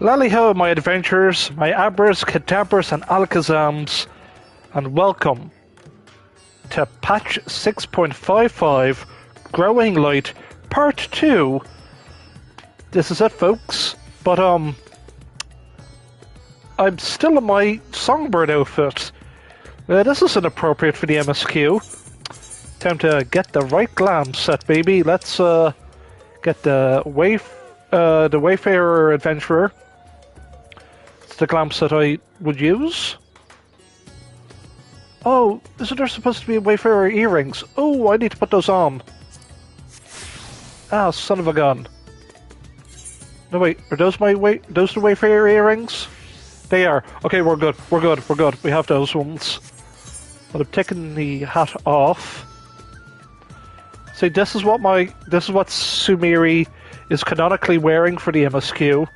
Lally-ho, my adventurers, my abbers, cadabras, and alakazams, and welcome to patch 6.55, Growing Light, Part 2. This is it, folks, but, I'm still in my songbird outfit. This isn't appropriate for the MSQ. Time to get the right glam set, baby. Let's, get the Wayfarer Adventurer. It's the glam set I would use. Oh, isn't there supposed to be Wayfarer earrings? Oh, I need to put those on. Ah, son of a gun. No, wait, are those those the Wayfarer earrings? They are. Okay, we're good. We're good. We're good. We have those ones. But I'm taking the hat off. See, this is what Sumiri is canonically wearing for the MSQ,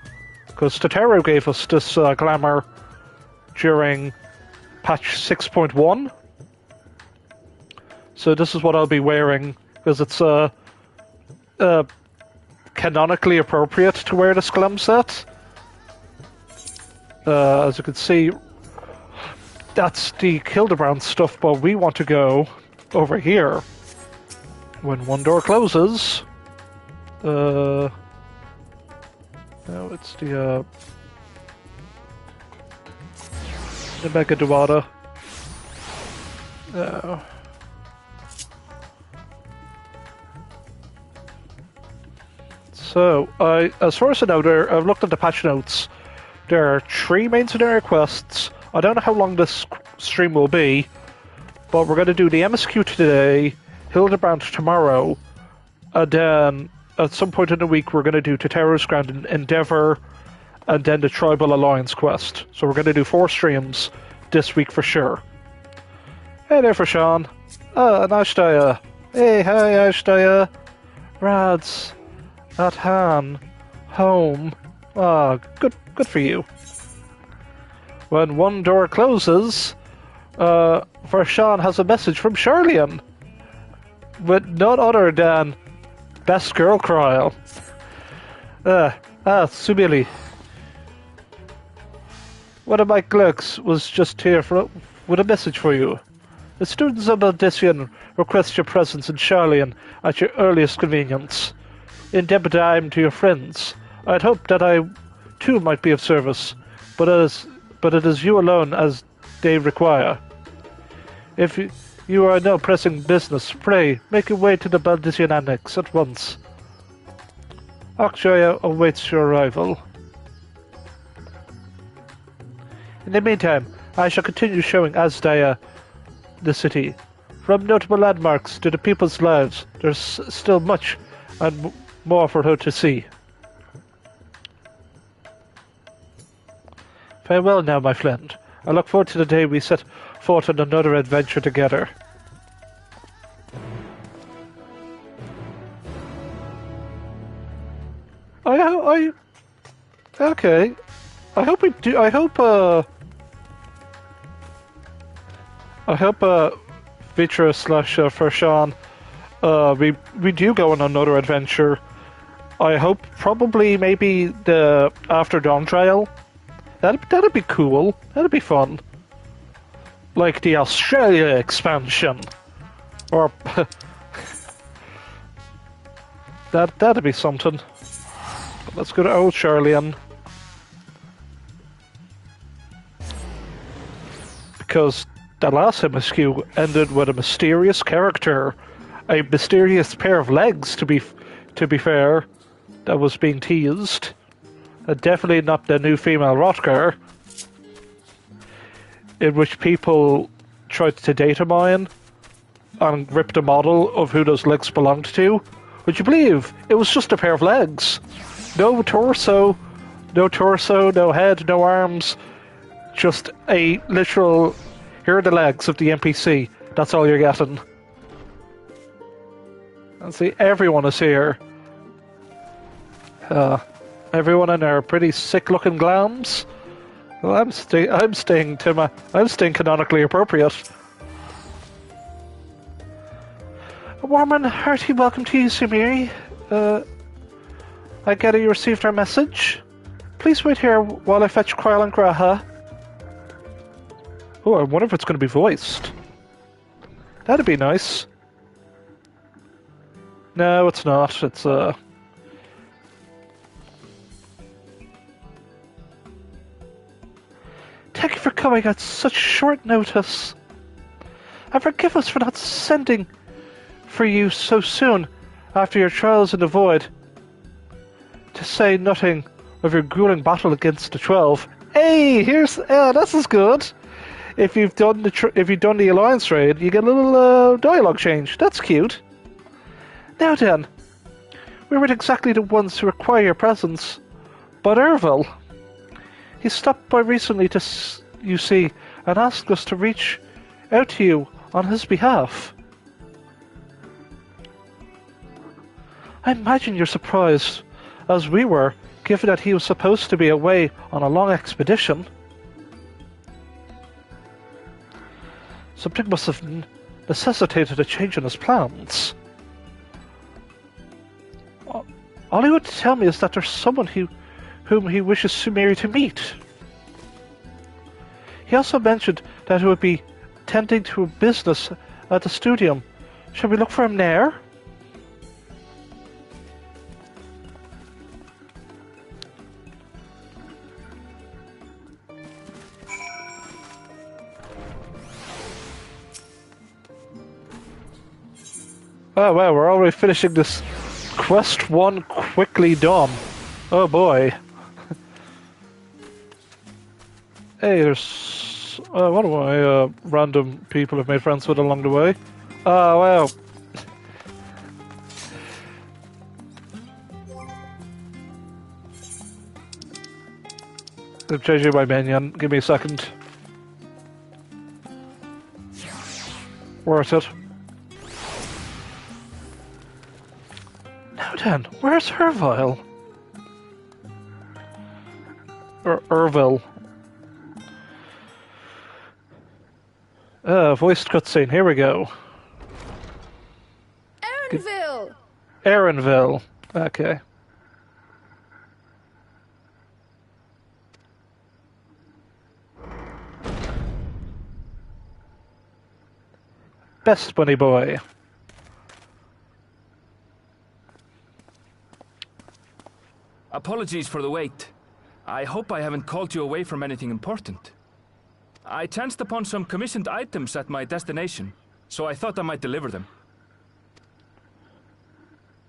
because Totoro gave us this glamour during patch 6.1. So this is what I'll be wearing, because it's canonically appropriate to wear this glam set. As you can see, that's the Hildebrand stuff, but we want to go over here. When one door closes, no, it's the Mega Dewada. So, as far as I know, I've looked at the patch notes. There are 3 main scenario quests. I don't know how long this stream will be, but we're going to do the MSQ today, Hildebrand tomorrow, and then at some point in the week we're going to do Totoro's Grand Endeavor, and then the Tribal Alliance quest. So we're going to do 4 streams this week for sure. Hey there, Fashan. And Ashtaya. Hey, hi, Ashtaya. Rads. At Han. Home. Ah, good for you. When one door closes, Fashan has a message from Charlian, with none other than Best Girl Cryl. Subili. One of my clerks was just here with a message for you. The students of Odyssean request your presence in Charlian at your earliest convenience. Endeavour time to your friends. I'd hoped that I, too, might be of service, but it is you alone as they require. If you are no pressing business, pray, make your way to the Baldician Annex at once. Akshaya awaits your arrival. In the meantime, I shall continue showing Asdaya the city. From notable landmarks to the people's lives, there's still much and more for her to see. Farewell now, my friend. I look forward to the day we set forth on another adventure together. Okay. I hope Vitra / Fashan, we do go on another adventure. I hope probably maybe the after Dawntrail. That'd be cool. That'd be fun. Like the Australia expansion. Or that'd be something. Let's go to old Charlian. Because the last MSQ ended with a mysterious character, a mysterious pair of legs, to be fair, that was being teased. Definitely not the new female Rotgar, in which people tried to data mine and rip the model of who those legs belonged to. Would you believe it was just a pair of legs? No torso, no head, no arms. Just a literal, here are the legs of the NPC. That's all you're getting. And see, everyone is here. Everyone in their pretty sick-looking glams. Well, I'm staying canonically appropriate. A warm and hearty welcome to you, Sumiri. I gather you received our message. Please wait here while I fetch Kryl and Graha. Oh, I wonder if it's going to be voiced. That'd be nice. No, it's not. It's, Thank you for coming at such short notice. And forgive us for not sending for you so soon after your trials in the void. To say nothing of your grueling battle against the 12. Hey, here's this is good. If you've done the Alliance raid, you get a little dialogue change. That's cute. Now then, we weren't exactly the ones who require your presence, but Ervil. He stopped by recently you see, and asked us to reach out to you on his behalf. I imagine you're surprised, as we were, given that he was supposed to be away on a long expedition. Something must have necessitated a change in his plans. All he would tell me is that there's someone whom he wishes Sumeri to meet. He also mentioned that he would be tending to a business at the studium. Shall we look for him there? Oh wow, we're already finishing this quest 1 quickly done. Oh boy. Hey, there's one of my random people I've made friends with along the way. Oh wow. I've changed my minion. Give me a second. Worth it. Now then, where's Ervil? Ervil. Voiced cutscene, here we go. Erenville! Erenville. Okay. Best bunny boy. Apologies for the wait. I hope I haven't called you away from anything important. I chanced upon some commissioned items at my destination, so I thought I might deliver them.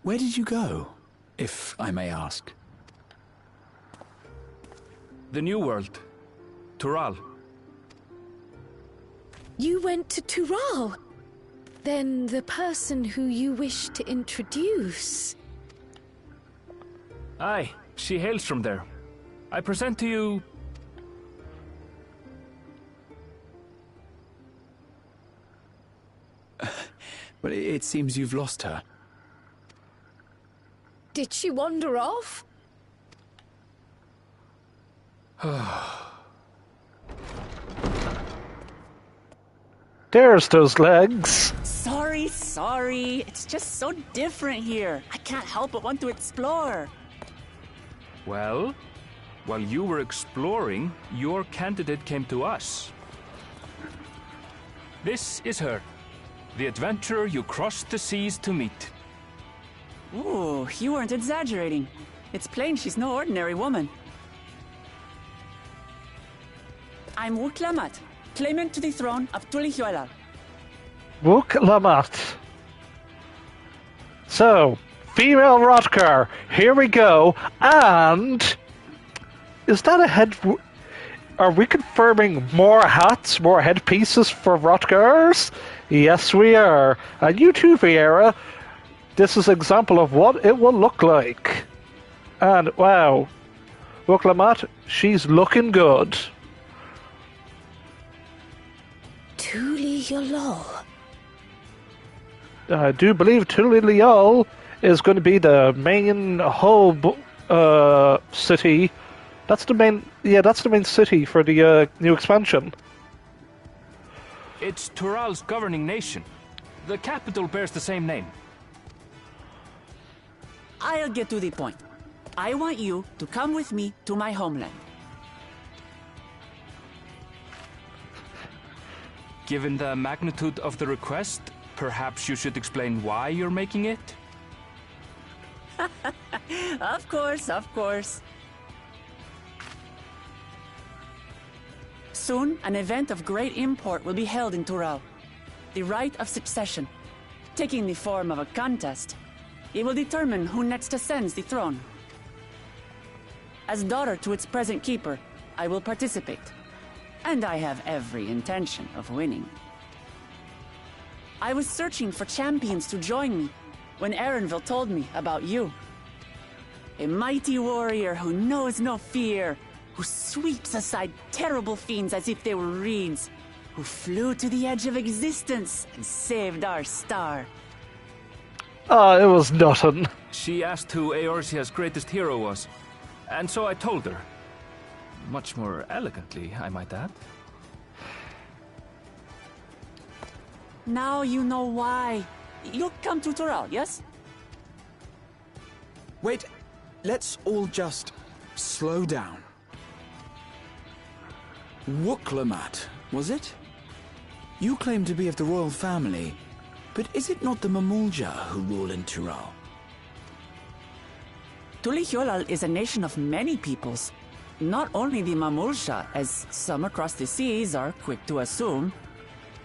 Where did you go, if I may ask? The New World. Tural. You went to Tural? Then the person who you wish to introduce... Aye, she hails from there. I present to you... But it seems you've lost her. Did she wander off? There's those legs. Sorry. It's just so different here. I can't help but want to explore. Well, while you were exploring, your candidate came to us. This is her. The adventurer you crossed the seas to meet. Ooh, you weren't exaggerating. It's plain she's no ordinary woman. I'm Wuk Lamat, claimant to the throne of Tulihuela. Wuk Lamat. So, female Rotgar, here we go, and... Is that a head... Are we confirming more hats, more headpieces for Rotgars? Yes, we are. And you too, Vieira. This is an example of what it will look like. And, wow. Wuk Lamat, she's looking good. Tulihuela. I do believe Tulihuela is going to be the main hub city. That's the main, that's the main city for the new expansion. It's Tural's governing nation. The capital bears the same name. I'll get to the point. I want you to come with me to my homeland. Given the magnitude of the request, perhaps you should explain why you're making it? Of course, of course. Soon, an event of great import will be held in Tural. The right of succession. Taking the form of a contest, it will determine who next ascends the throne. As daughter to its present keeper, I will participate. And I have every intention of winning. I was searching for champions to join me when Erenville told me about you. A mighty warrior who knows no fear, who sweeps aside terrible fiends as if they were reeds, who flew to the edge of existence and saved our star. Ah, it was nothing. She asked who Eorzea's greatest hero was, and so I told her. Much more elegantly, I might add. Now you know why. You'll come to Tural, yes? Wait, let's all just slow down. Wooklamat, was it? You claim to be of the royal family, but is it not the Mamulja who rule in Tural? Tulihyolal is a nation of many peoples. Not only the Mamulja, as some across the seas are quick to assume.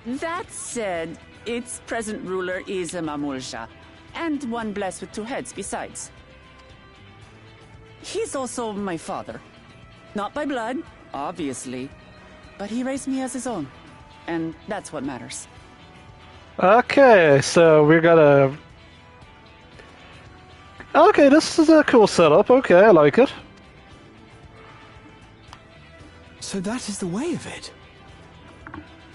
That said, its present ruler is a Mamulja, and one blessed with two heads besides. He's also my father. Not by blood, obviously, but he raised me as his own, and that's what matters. Okay, so we're gonna... Okay, this is a cool setup. Okay, I like it. So that is the way of it.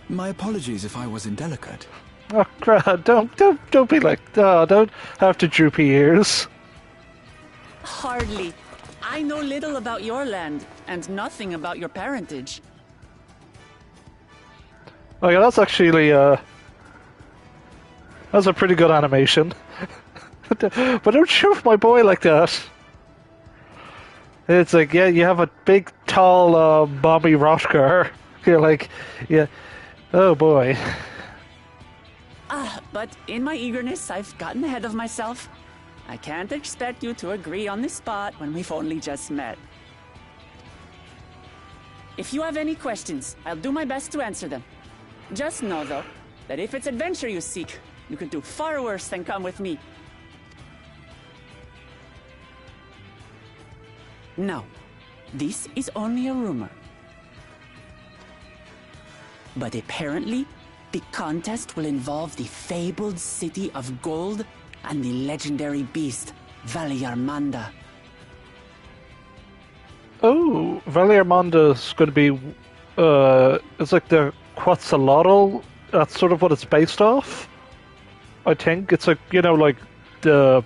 My apologies if I was indelicate. Oh, crap, don't be like... Oh, don't have to droopy ears. Hardly. I know little about your land, and nothing about your parentage. Oh yeah, that's actually, that's a pretty good animation. But don't shoot my boy like that. It's like, yeah, you have a big, tall, Bobby Rothgar. You're like, yeah, oh boy. But in my eagerness, I've gotten ahead of myself. I can't expect you to agree on the spot when we've only just met. If you have any questions, I'll do my best to answer them. Just know, though, that if it's adventure you seek, you could do far worse than come with me. No, this is only a rumor. But apparently, the contest will involve the fabled city of gold and the legendary beast, Valiarmanda. Oh, Valiarmanda's going to be, it's like the Quetzalcoatl. That's sort of what it's based off. I think it's like, you know, like the...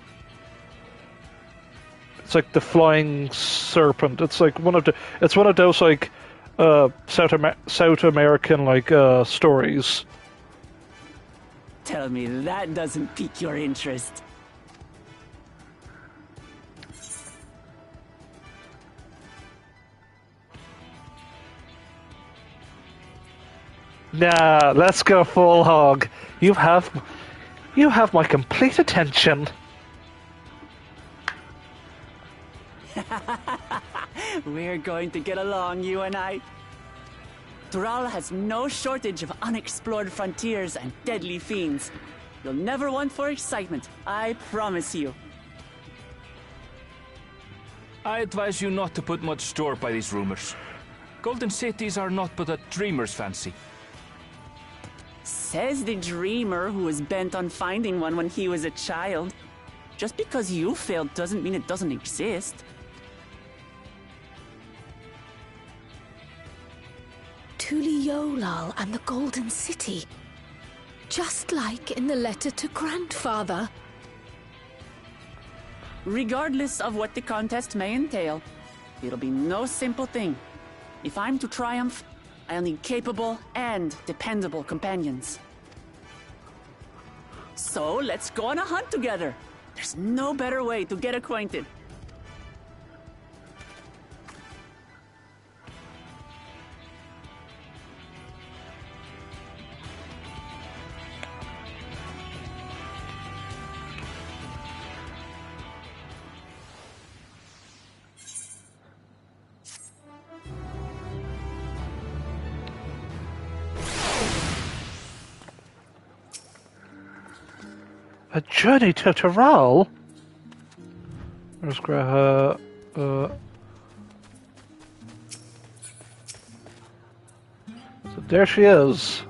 It's like the flying serpent. It's like one of the... It's one of those, like, South American, like, stories. Tell me that doesn't pique your interest. Nah, let's go full hog. You have my complete attention. We're going to get along, you and I. Tural has no shortage of unexplored frontiers and deadly fiends. You'll never want for excitement, I promise you. I advise you not to put much store by these rumors. Golden cities are not but a dreamer's fancy. Says the dreamer who was bent on finding one when he was a child. Just because you failed doesn't mean it doesn't exist. Tulihyolal and the Golden City. Just like in the letter to Grandfather. Regardless of what the contest may entail, it'll be no simple thing. If I'm to triumph, I'll need capable and dependable companions. So let's go on a hunt together. There's no better way to get acquainted. A journey to Tyrrell? There's Graha. So there she is.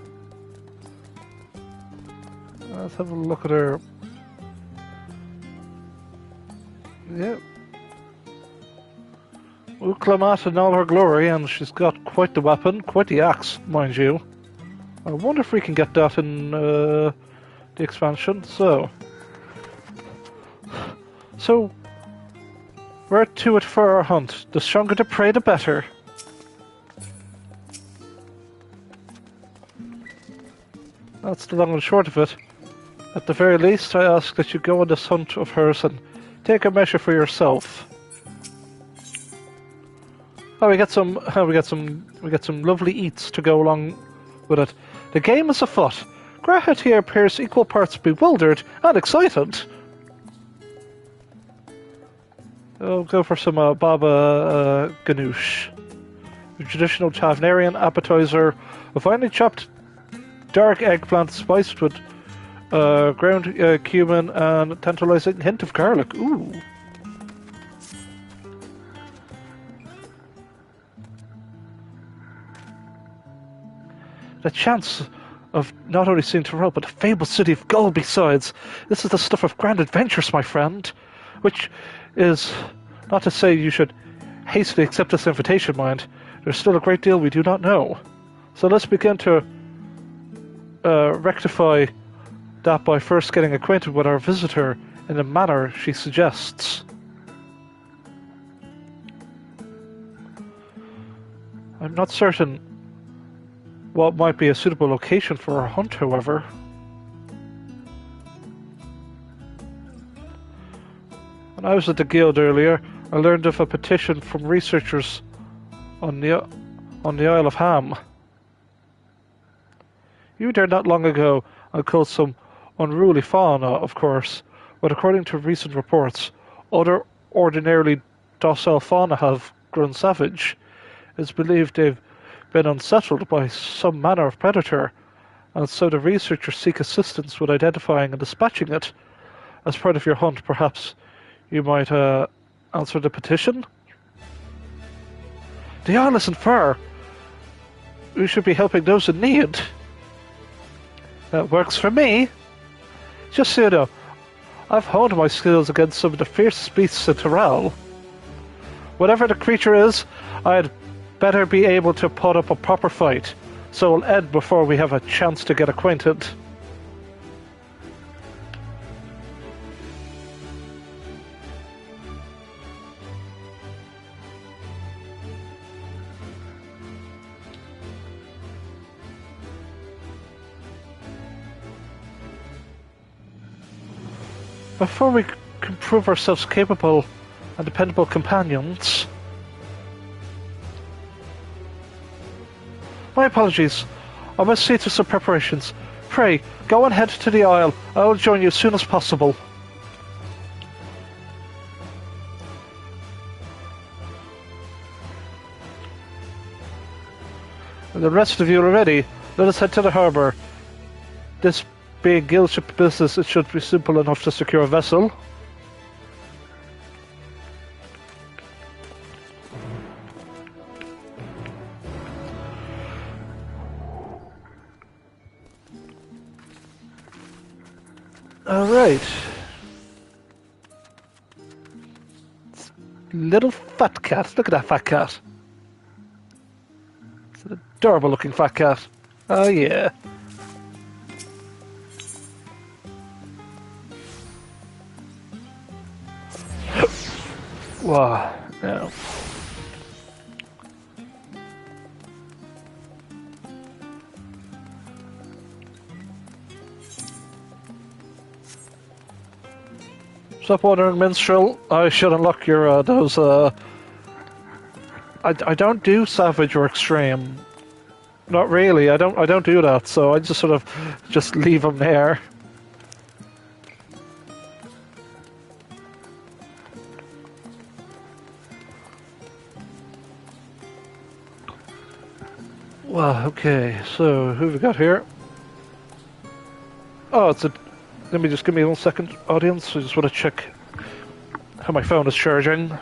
Let's have a look at her. Yep. Uclamat in all her glory, and she's got quite the weapon, quite the axe, mind you. I wonder if we can get that in the expansion. So we're to it for our hunt. The stronger the prey, the better. That's the long and short of it. At the very least, I ask that you go on this hunt of hers and take a measure for yourself. Oh, we get some lovely eats to go along with it. The game is afoot. Grahat here appears equal parts bewildered and excited. I'll go for some baba ganoush. The traditional Tavnarian appetizer, a finely chopped dark eggplant spiced with ground cumin and a tantalizing hint of garlic. Ooh. The chance of not only seeing Tyrrell, but the fabled city of gold besides. This is the stuff of grand adventures, my friend. Which is not to say you should hastily accept this invitation, mind. There's still a great deal we do not know. So let's begin to rectify that by first getting acquainted with our visitor in the manner she suggests. I'm not certain what might be a suitable location for our hunt, however. When I was at the guild earlier, I learned of a petition from researchers on the Isle of Ham. You were there not long ago and killed some unruly fauna, of course, but according to recent reports, other ordinarily docile fauna have grown savage. It's believed they've been unsettled by some manner of predator, and so the researchers seek assistance with identifying and dispatching it. As part of your hunt, perhaps you might answer the petition? The isle isn't far. We should be helping those in need. That works for me. Just so you know, I've honed my skills against some of the fiercest beasts in Tyrrell. Whatever the creature is, I'd better be able to put up a proper fight, so it'll end before we have a chance to get acquainted. Before we can prove ourselves capable and dependable companions... My apologies. I must see to some preparations. Pray, go and head to the Isle. I will join you as soon as possible. And the rest of you are ready. Let us head to the harbour. This being guild ship business, it should be simple enough to secure a vessel. Alright. Little fat cat. Look at that fat cat. It's an adorable looking fat cat. Oh yeah. Wow. No. Stop wandering, minstrel. I should unlock your those. I don't do savage or extreme. Not really. I don't do that. So I just sort of just leave them there. Well, okay. So who have we got here? Oh, it's a let me just give me 1 second, audience. I just want to check how my phone is charging.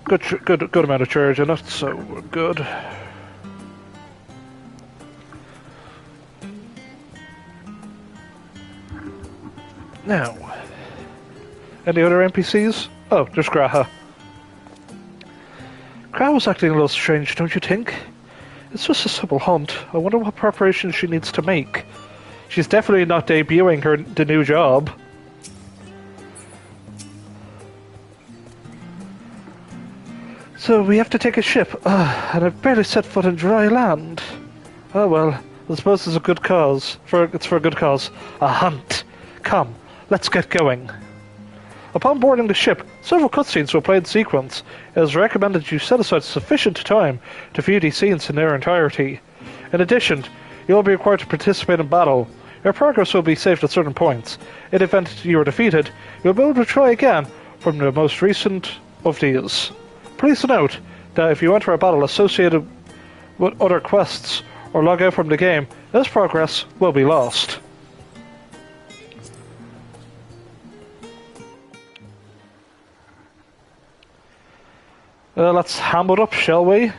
Good amount of charge in it, so we're good. Now, any other NPCs? Oh, there's Graha. Graha was acting a little strange, don't you think? It's just a simple hunt. I wonder what preparations she needs to make. She's definitely not debuting the new job. So we have to take a ship, and I've barely set foot in dry land. Oh well, I suppose it's a good cause. It's for a good cause. A hunt. Come, let's get going. Upon boarding the ship, several cutscenes will play in sequence. It is recommended you set aside sufficient time to view these scenes in their entirety. In addition, you will be required to participate in battle. Your progress will be saved at certain points. In the event you are defeated, you will be able to try again from the most recent of these. Please note that if you enter a battle associated with other quests or log out from the game, this progress will be lost. Let's ham it up, shall we?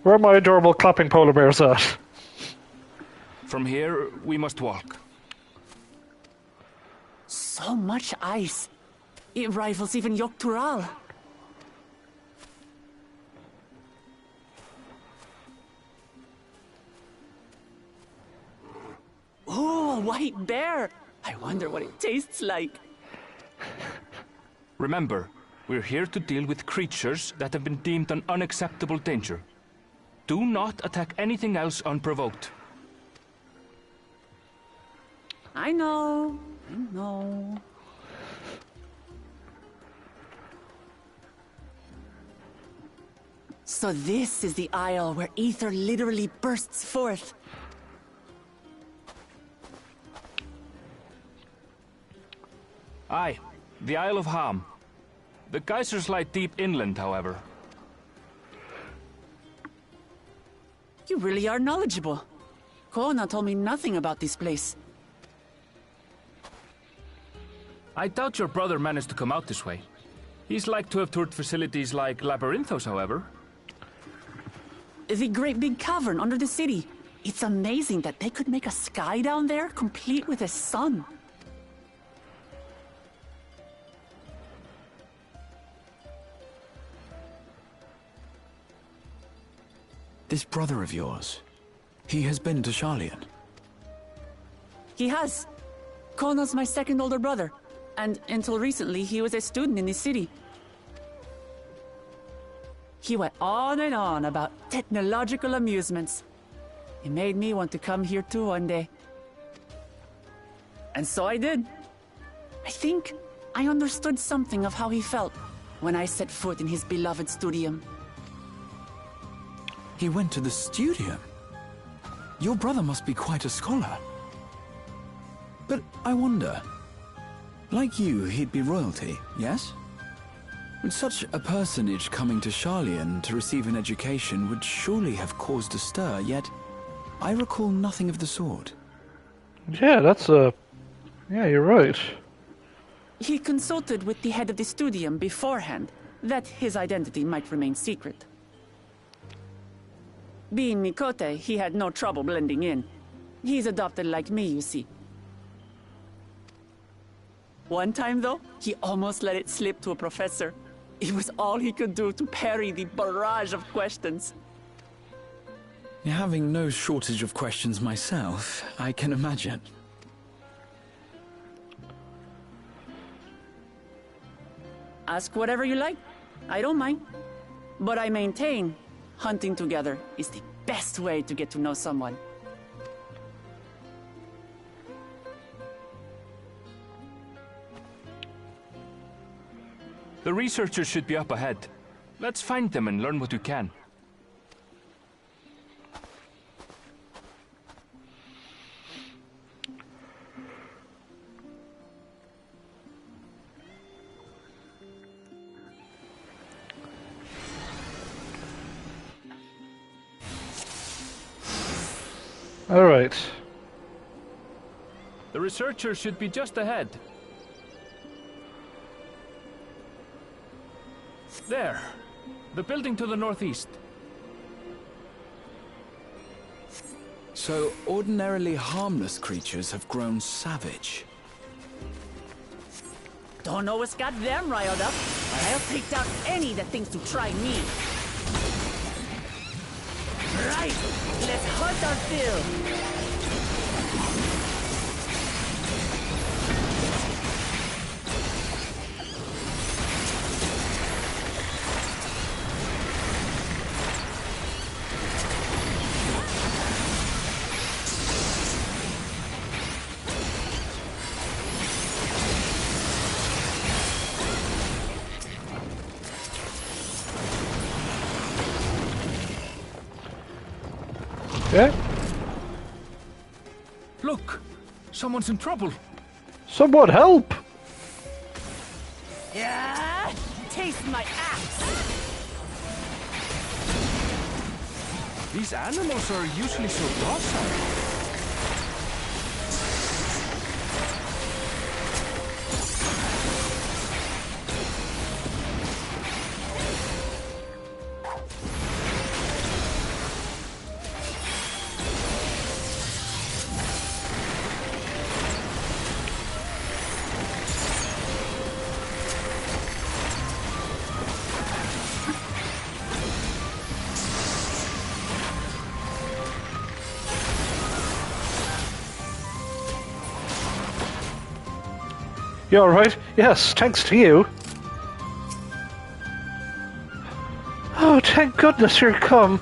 Where are my adorable clapping polar bears at? From here, we must walk. So much ice. It rivals even Yogg-Tural. Oh, a white bear! I wonder what it tastes like. Remember, we're here to deal with creatures that have been deemed an unacceptable danger. Do not attack anything else unprovoked. I know. So this is the isle where ether literally bursts forth. Aye, the Isle of Ham. The geysers lie deep inland, however. You really are knowledgeable. Kona told me nothing about this place. I doubt your brother managed to come out this way. He's like to have toured facilities like Labyrinthos, however. The great big cavern under the city. It's amazing that they could make a sky down there complete with a sun. This brother of yours, he has been to Sharlayan. He has. Kona's my second older brother, and until recently he was a student in this city. He went on and on about technological amusements. It made me want to come here too one day. And so I did. I think I understood something of how he felt when I set foot in his beloved studium. He went to the studium? Your brother must be quite a scholar. But I wonder, like you, he'd be royalty, yes? With such a personage coming to Sharlayan to receive an education would surely have caused a stir, yet I recall nothing of the sort. Yeah, yeah, you're right. He consulted with the head of the studium beforehand, that his identity might remain secret. Being Mikote, he had no trouble blending in. He's adopted like me, you see. One time, though, he almost let it slip to a professor. It was all he could do to parry the barrage of questions. Having no shortage of questions myself, I can imagine. Ask whatever you like. I don't mind. But I maintain, hunting together is the best way to get to know someone. The researchers should be up ahead. Let's find them and learn what we can. Alright. The researcher should be just ahead. There. The building to the northeast. So, ordinarily harmless creatures have grown savage. Don't know what's got them riled up. I'll take down any that thinks to try me. Right, let's hunt our fill. Yeah? Look! Someone's in trouble! Someone help! Yeah, taste my axe. These animals are usually so docile. You alright? Yes, thanks to you. Oh, thank goodness you're come.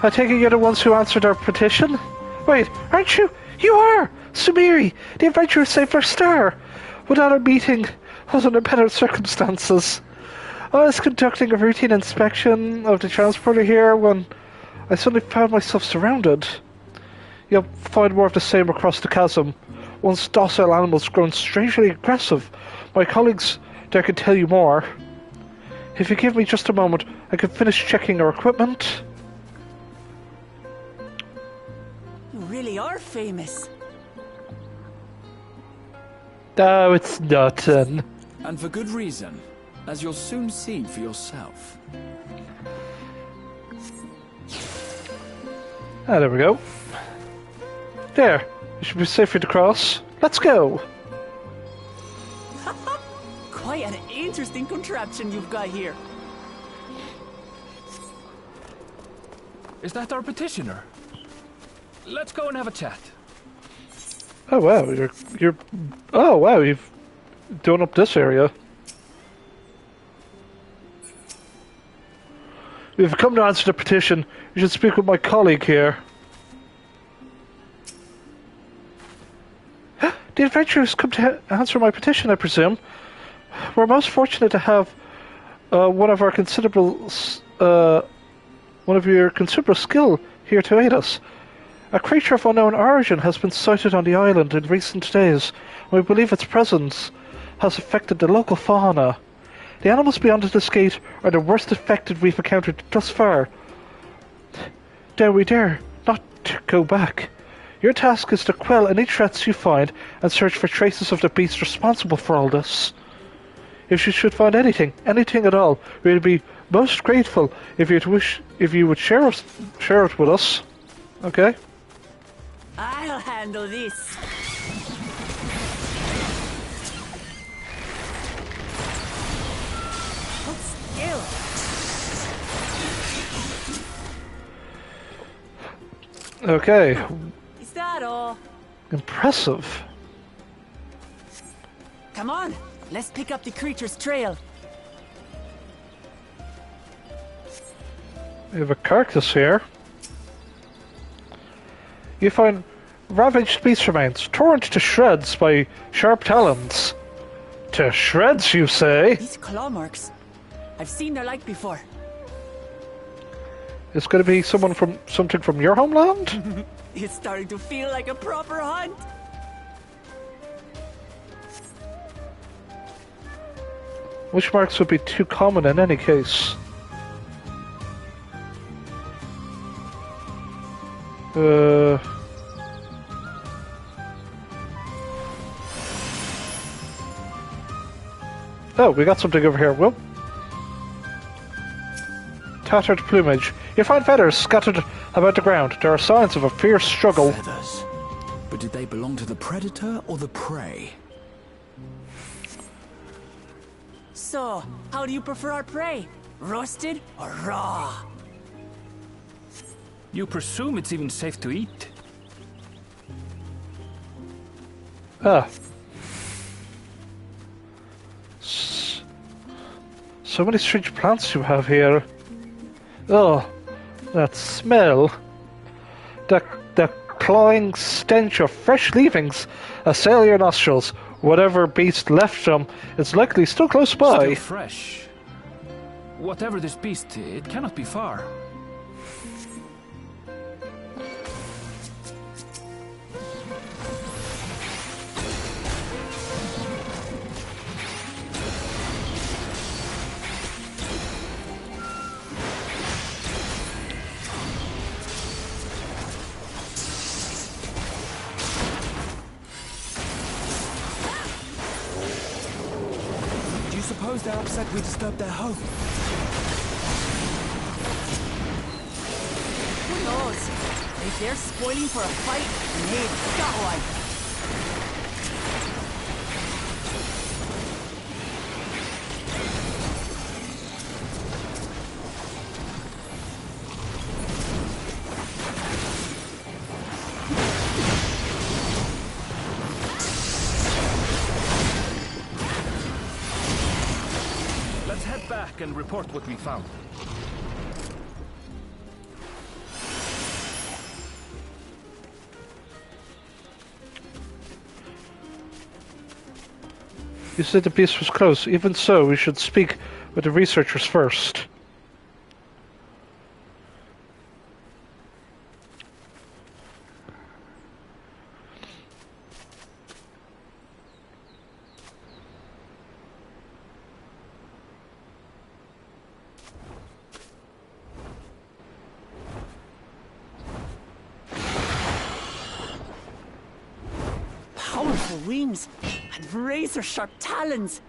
I take it you're the ones who answered our petition? Wait, aren't you? You are! Sumiri, the adventurer saved our star. Without our meeting, was under better circumstances. I was conducting a routine inspection of the transporter here when I suddenly found myself surrounded. You'll find more of the same across the chasm. Once docile animals grown strangely aggressive. My colleagues there can tell you more. If you give me just a moment, I can finish checking our equipment. You really are famous. No, it's nothing. And for good reason, as you'll soon see for yourself. Ah, there we go. There. You should be safe to cross. Let's go! Quite an interesting contraption you've got here. Is that our petitioner? Let's go and have a chat. Oh wow, you're oh wow, you've done up this area. If you've come to answer the petition, you should speak with my colleague here. The adventurers come to answer my petition, I presume. We're most fortunate to have one of your considerable skill here to aid us. A creature of unknown origin has been sighted on the island in recent days. We believe its presence has affected the local fauna. The animals beyond this gate are the worst affected we've encountered thus far. Dare we dare not to go back. Your task is to quell any threats you find and search for traces of the beast responsible for all this. If you should find anything at all, we'd be most grateful if you would share it with us. Okay? I'll handle this. What skill? Okay. Is that all? Impressive. Come on, let's pick up the creature's trail. We have a carcass here. You find ravaged beast remains, torn to shreds by sharp talons. To shreds, you say? These claw marks. I've seen their like before. It's going to be something from your homeland? It's starting to feel like a proper hunt. Which marks would be too common in any case? Oh, we got something over here. Whoop. Tattered plumage. You find feathers scattered about the ground. There are signs of a fierce struggle. Feathers. But did they belong to the predator or the prey? So, how do you prefer our prey? Roasted or raw? You presume it's even safe to eat? Ah. So many strange plants you have here. Oh, that smell. The cloying stench of fresh leavings assail your nostrils. Whatever beast left them is likely still close by. Still fresh. Whatever this beast, it cannot be far. Suppose they're upset we disturbed their home. Who knows? If they're spoiling for a fight, they've got one. And report what we found. You said the beast was close. Even so, we should speak with the researchers first. Wings and razor-sharp talons.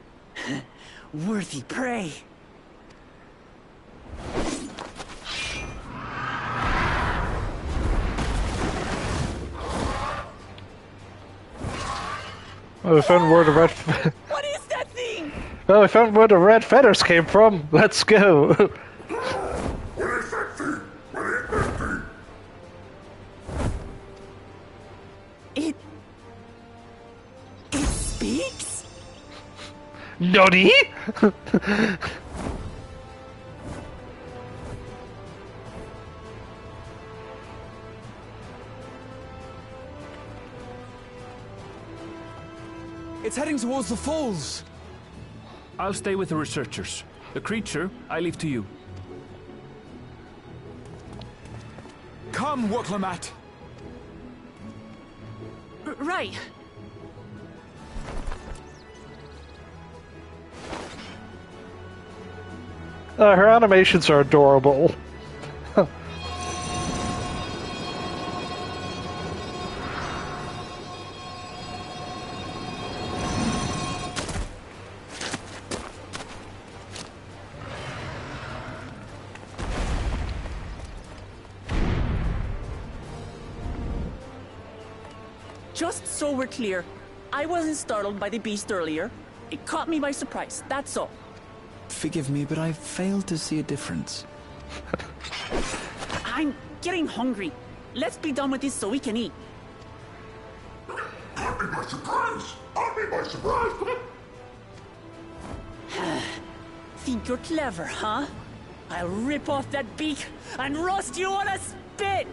Worthy prey. Oh, we found where the red... What is that thing? Oh, we found where the red feathers came from. Let's go. Noddy? It's heading towards the falls. I'll stay with the researchers. The creature, I leave to you. Come, Woklamat. Right. Her animations are adorable. Just so we're clear, I wasn't startled by the beast earlier. It caught me by surprise, that's all. Forgive me, but I failed to see a difference. I'm getting hungry. Let's be done with this so we can eat. Caught me by surprise! Caught me by surprise! Think you're clever, huh? I'll rip off that beak and roast you on a spit!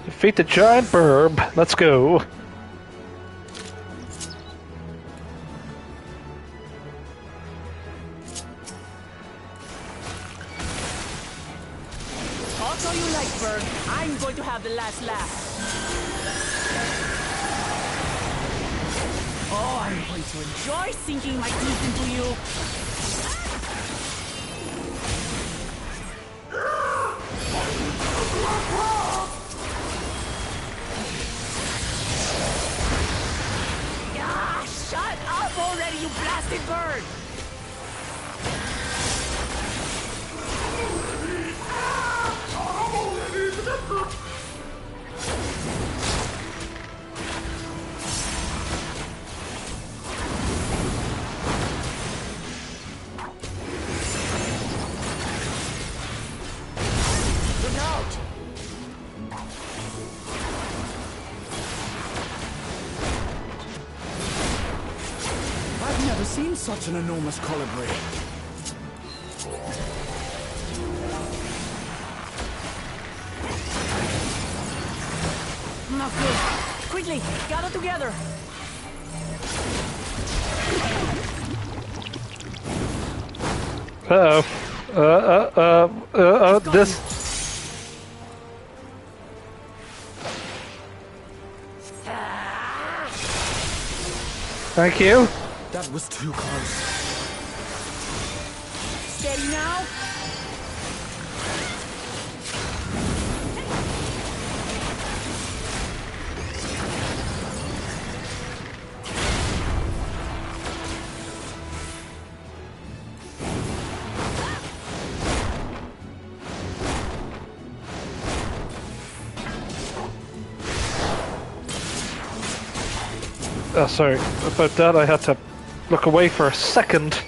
Defeat the giant burb. Let's go. Talk all you like, Bird. I'm going to have the last laugh. Oh, I'm going to enjoy sinking my teeth into you. I've never seen such an enormous colibri. Not good. Quickly, gather together. This. Thank you. That was too close. Steady now. Oh, sorry about that. I had to look away for a second.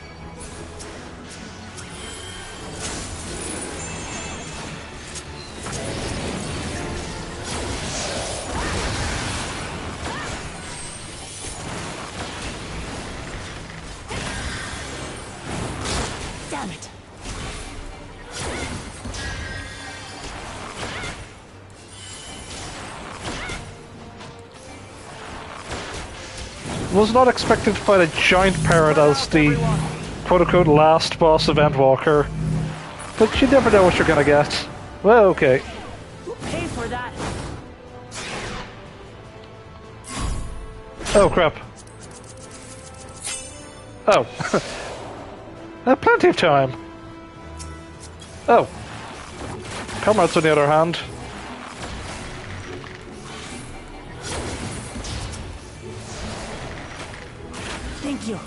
Damn it. Was not expected to fight a giant parrot as the quote-unquote last boss of Endwalker, but you never know what you're gonna get. Well, okay. Who paid for that? Oh crap. Oh. Plenty of time. Oh. Comrades on the other hand. Thank you.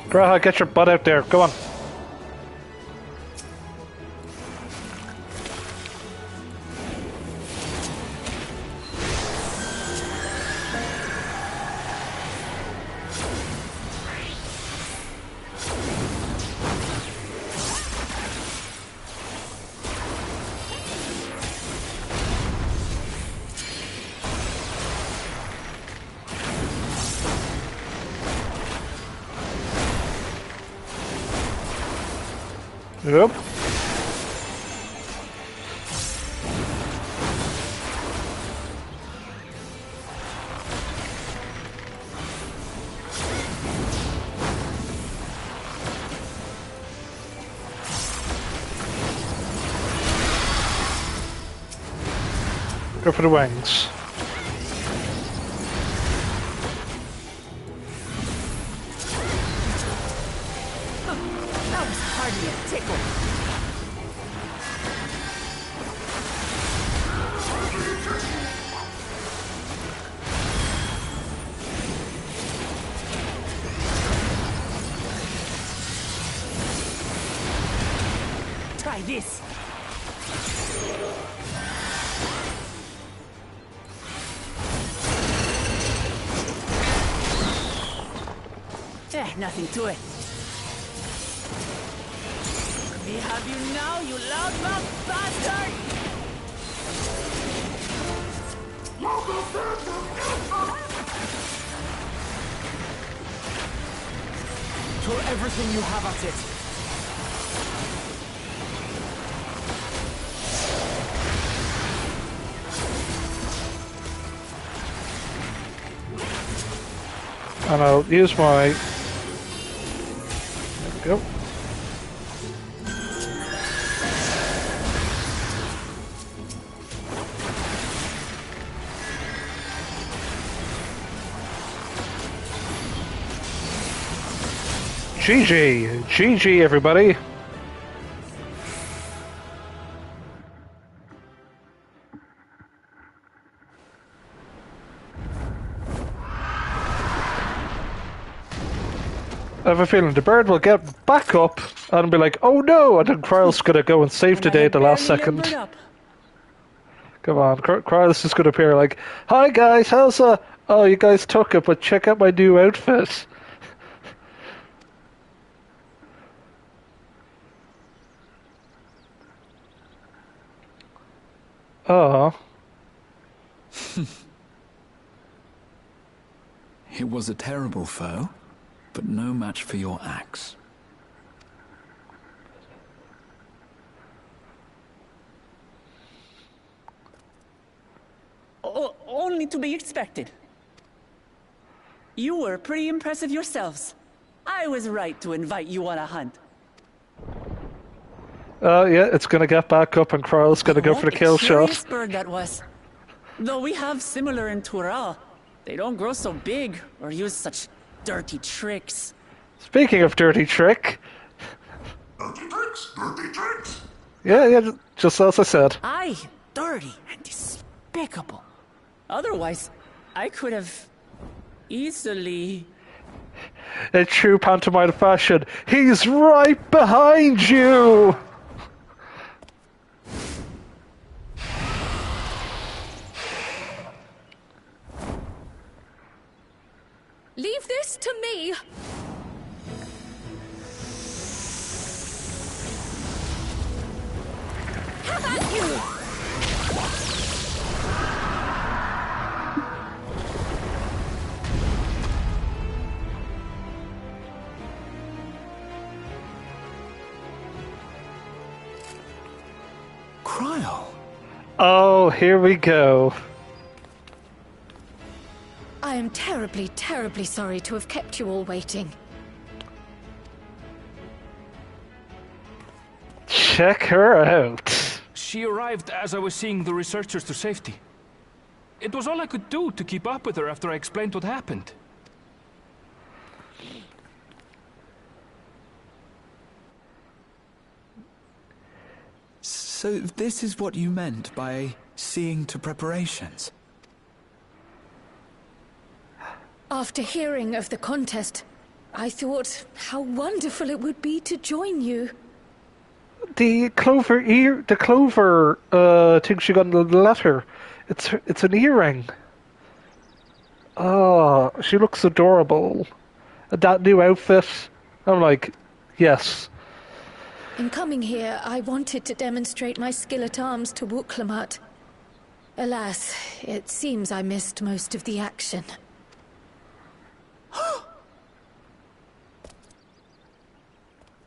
Graha, get your butt out there. Go on. Yep. Go for the wings. That was hardly a tickle. Try this. Nothing to it. We have you now, you loudmouth bastard! Throw everything you have at it. And I'll use my... There we go. GG! GG, everybody! I have a feeling the bird will get back up and be like, oh no, and then Kryle's gonna go and save the day at the last second. Come on, Kryle's just gonna appear like, hi guys, how's oh, you guys took it, but check out my new outfit. Oh. It was a terrible foe, but no match for your axe. Only to be expected. You were pretty impressive yourselves. I was right to invite you on a hunt. Yeah, it's gonna get back up and Kryle's gonna go for the kill shot. What a curious bird that was. Though we have similar in Tural, they don't grow so big or use such dirty tricks. Speaking of dirty trick. Dirty tricks, dirty tricks. Yeah, just as I said. Aye, dirty and despicable. Otherwise, I could have easily... In true pantomime fashion, he's right behind you! Leave this to me! Have at you! Kryle! Oh, here we go. I am terribly, terribly sorry to have kept you all waiting. Check her out. She arrived as I was seeing the researchers to safety. It was all I could do to keep up with her after I explained what happened. So this is what you meant by seeing to preparations? After hearing of the contest, I thought how wonderful it would be to join you. The clover thing she got in the letter. It's an earring. Oh, she looks adorable. That new outfit, I'm like, yes. In coming here, I wanted to demonstrate my skill at arms to Wuklamut. Alas, it seems I missed most of the action.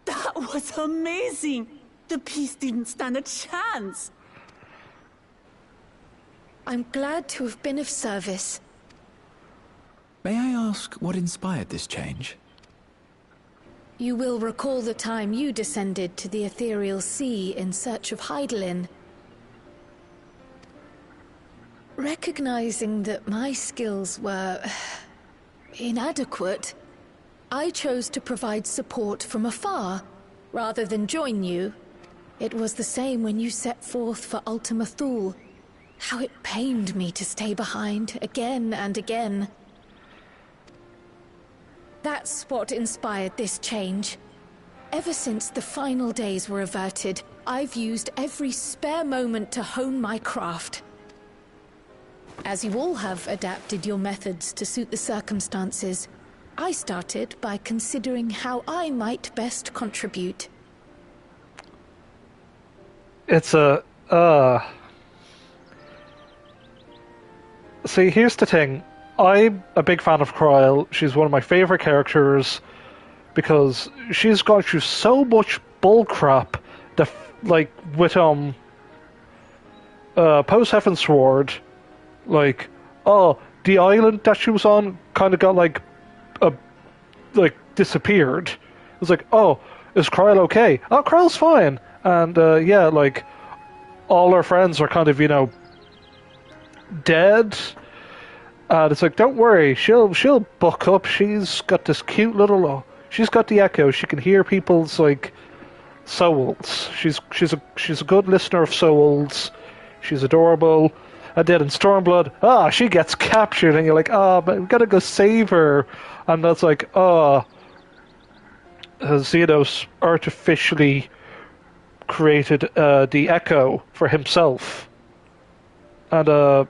That was amazing! The piece didn't stand a chance! I'm glad to have been of service. May I ask what inspired this change? You will recall the time you descended to the ethereal sea in search of Heidelin. Recognizing that my skills were inadequate, I chose to provide support from afar, rather than join you. It was the same when you set forth for Ultima Thule. How it pained me to stay behind, again and again. That's what inspired this change. Ever since the final days were averted, I've used every spare moment to hone my craft. As you all have adapted your methods to suit the circumstances, I started by considering how I might best contribute. It's See, here's the thing. I'm a big fan of Kryle. She's one of my favorite characters because she's gone through so much bullcrap that, like, with post Heaven's Sword, like, oh, the island that she was on kind of got like disappeared. It was like, oh, is Kryle okay? Oh, Kryle's fine. And yeah, like, all her friends are kind of, you know, dead. And it's like, don't worry, she'll buck up. She's got this cute little, she's got the echo. She can hear people's, like, souls. She's a good listener of souls. She's adorable. And then in Stormblood, she gets captured, and you're like, but we gotta go save her. And that's like, Xenos artificially created the Echo for himself, and the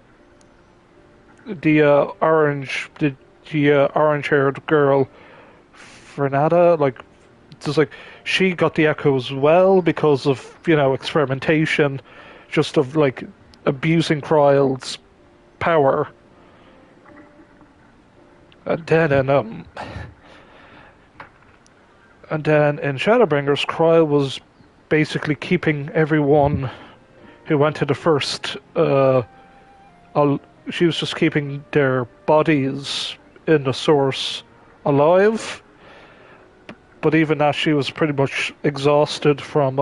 orange-haired girl, Fernanda, like, just like she got the Echo as well because of experimentation, just of like abusing Kryle's power, and then in Shadowbringers, Kryle was basically keeping everyone who went to the first. She was just keeping their bodies in the source alive. But even that, she was pretty much exhausted from,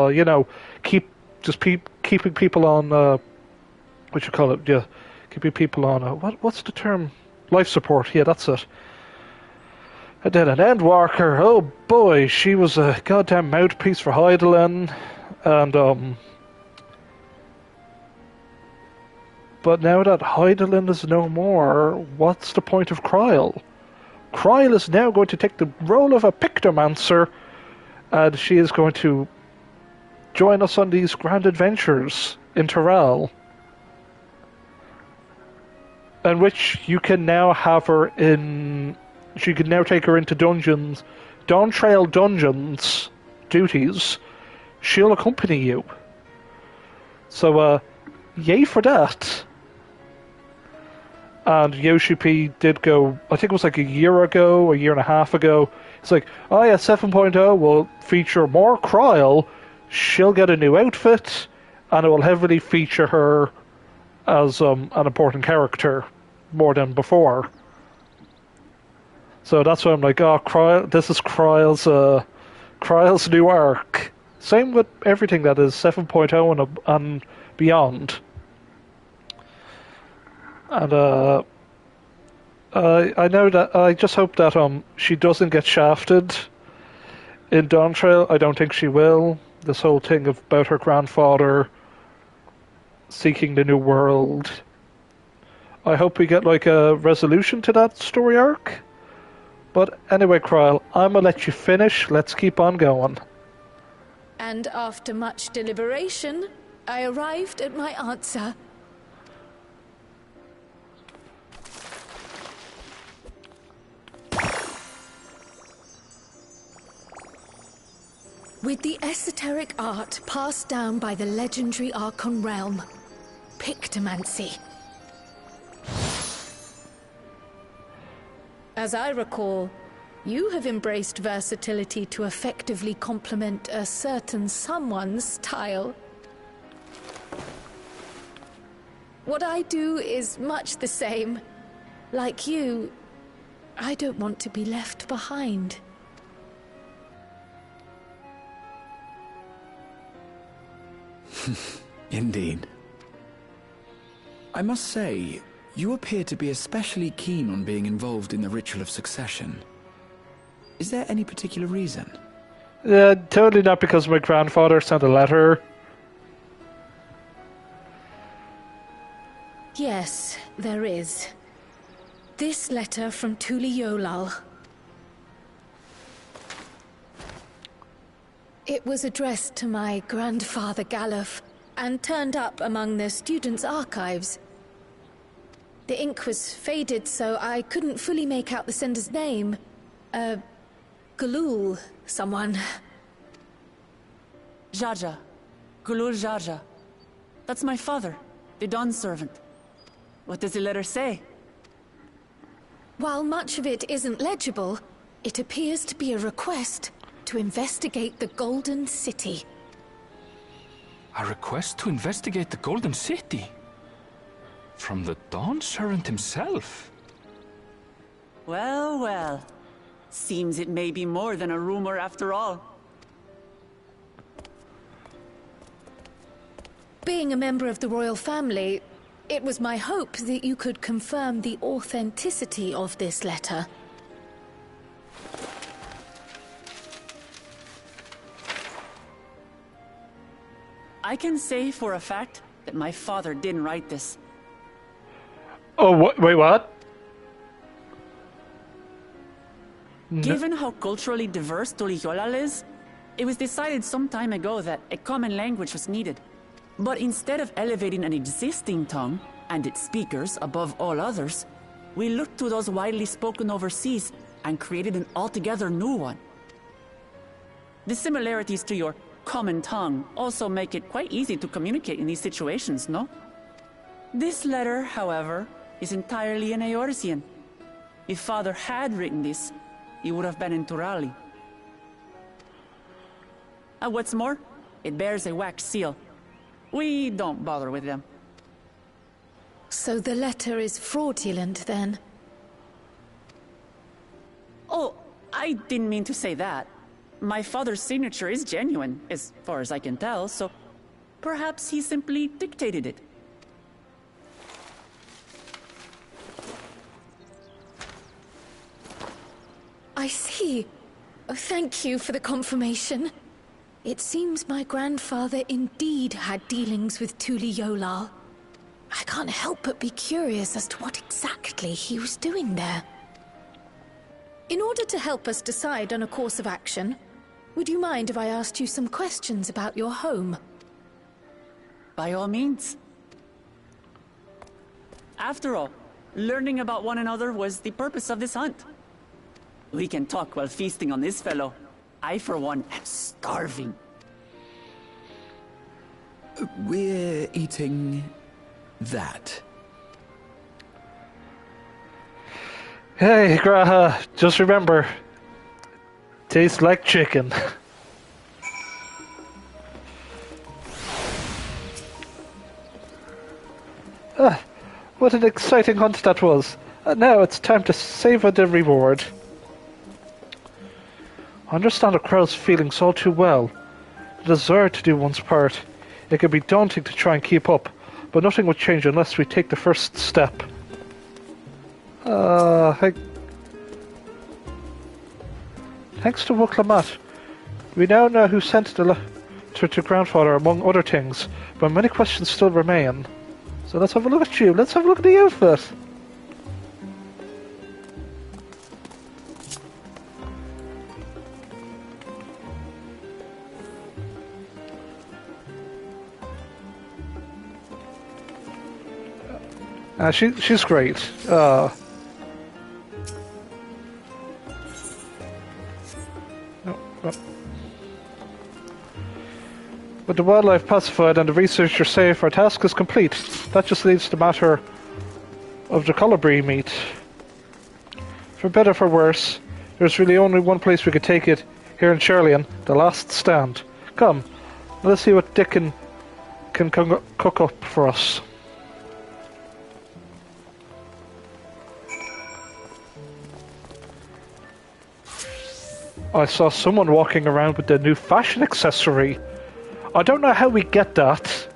keeping people on, what you call it? Yeah, keeping people on. What's the term? Life support. Yeah, that's it. And then an Endwalker, oh boy, she was a goddamn mouthpiece for Hydaelyn, and but now that Hydaelyn is no more, what's the point of Kryle? Kryle is now going to take the role of a Pictomancer, and she is going to join us on these grand adventures in Tural, in which you can now have her in. She can now take her into dungeons, Dawntrail dungeons duties. She'll accompany you. So, yay for that. And Yoshi P did go, I think it was like a year and a half ago. It's like, oh yeah, 7.0 will feature more Kryle. She'll get a new outfit, and it will heavily feature her as an important character more than before. So that's why I'm like, oh, this is Kryle's new arc. Same with everything that is 7.0 and beyond. And I know that I just hope that she doesn't get shafted in Dawntrail. I don't think she will. This whole thing about her grandfather seeking the new world. I hope we get like a resolution to that story arc. But anyway, Kryle, I'm gonna let you finish. Let's keep on going. And after much deliberation, I arrived at my answer. With the esoteric art passed down by the legendary Archon realm, Pictomancy. As I recall, you have embraced versatility to effectively complement a certain someone's style. What I do is much the same. Like you, I don't want to be left behind. Indeed. I must say, you appear to be especially keen on being involved in the ritual of succession. Is there any particular reason? Totally not because my grandfather sent a letter. Yes, there is. This letter from Tuli Yolal. It was addressed to my grandfather Galuf, and turned up among the students' archives. The ink was faded, so I couldn't fully make out the sender's name. Galul, someone. Jaja. Galul Jaja. That's my father, the Dawn servant. What does the letter say? While much of it isn't legible, it appears to be a request to investigate the Golden City. A request to investigate the Golden City? From the Dawn servant himself? Well, well. Seems it may be more than a rumor after all. Being a member of the royal family, it was my hope that you could confirm the authenticity of this letter. I can say for a fact that my father didn't write this. Oh, wait, what? Given how culturally diverse Tuliyollal is, it was decided some time ago that a common language was needed. But instead of elevating an existing tongue, and its speakers above all others, we looked to those widely spoken overseas and created an altogether new one. The similarities to your common tongue also make it quite easy to communicate in these situations, no? This letter, however, is entirely in Eorzean. If Father had written this, he would have been in Turali. And what's more, it bears a wax seal. We don't bother with them. So the letter is fraudulent, then? Oh, I didn't mean to say that. My father's signature is genuine, as far as I can tell, so perhaps he simply dictated it. I see. Oh, thank you for the confirmation. It seems my grandfather indeed had dealings with Tuliyollal. I can't help but be curious as to what exactly he was doing there. In order to help us decide on a course of action, would you mind if I asked you some questions about your home? By all means. After all, learning about one another was the purpose of this hunt. We can talk while feasting on this fellow. I, for one, am starving. We're eating that. Hey, Graha, just remember, tastes like chicken. What an exciting hunt that was. Now it's time to savor the reward. I understand a crowd's feelings all too well. The desire to do one's part. It can be daunting to try and keep up, but nothing will change unless we take the first step. Thanks to Wuklamat, we now know who sent the letter to Grandfather, among other things, but many questions still remain. So let's have a look at you. Let's have a look at the outfit. She's great. No. With the wildlife pacified and the researcher safe, our task is complete. That just leaves the matter of the colibri meat. For better or for worse, there's really only one place we could take it here in Sherlian, the last stand. Come, let's see what Dick can cook up for us. I saw someone walking around with the new fashion accessory. I don't know how we get that,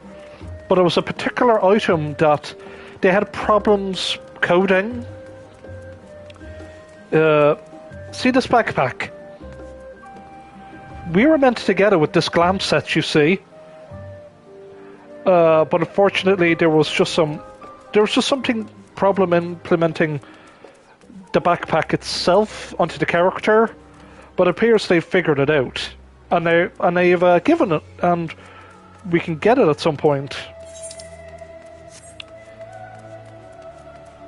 but it was a particular item that they had problems coding. See this backpack? We were meant to get it with this glam set, you see. But unfortunately there was just something problem implementing the backpack itself onto the character. But it appears they've figured it out, and they've given it, and we can get it at some point.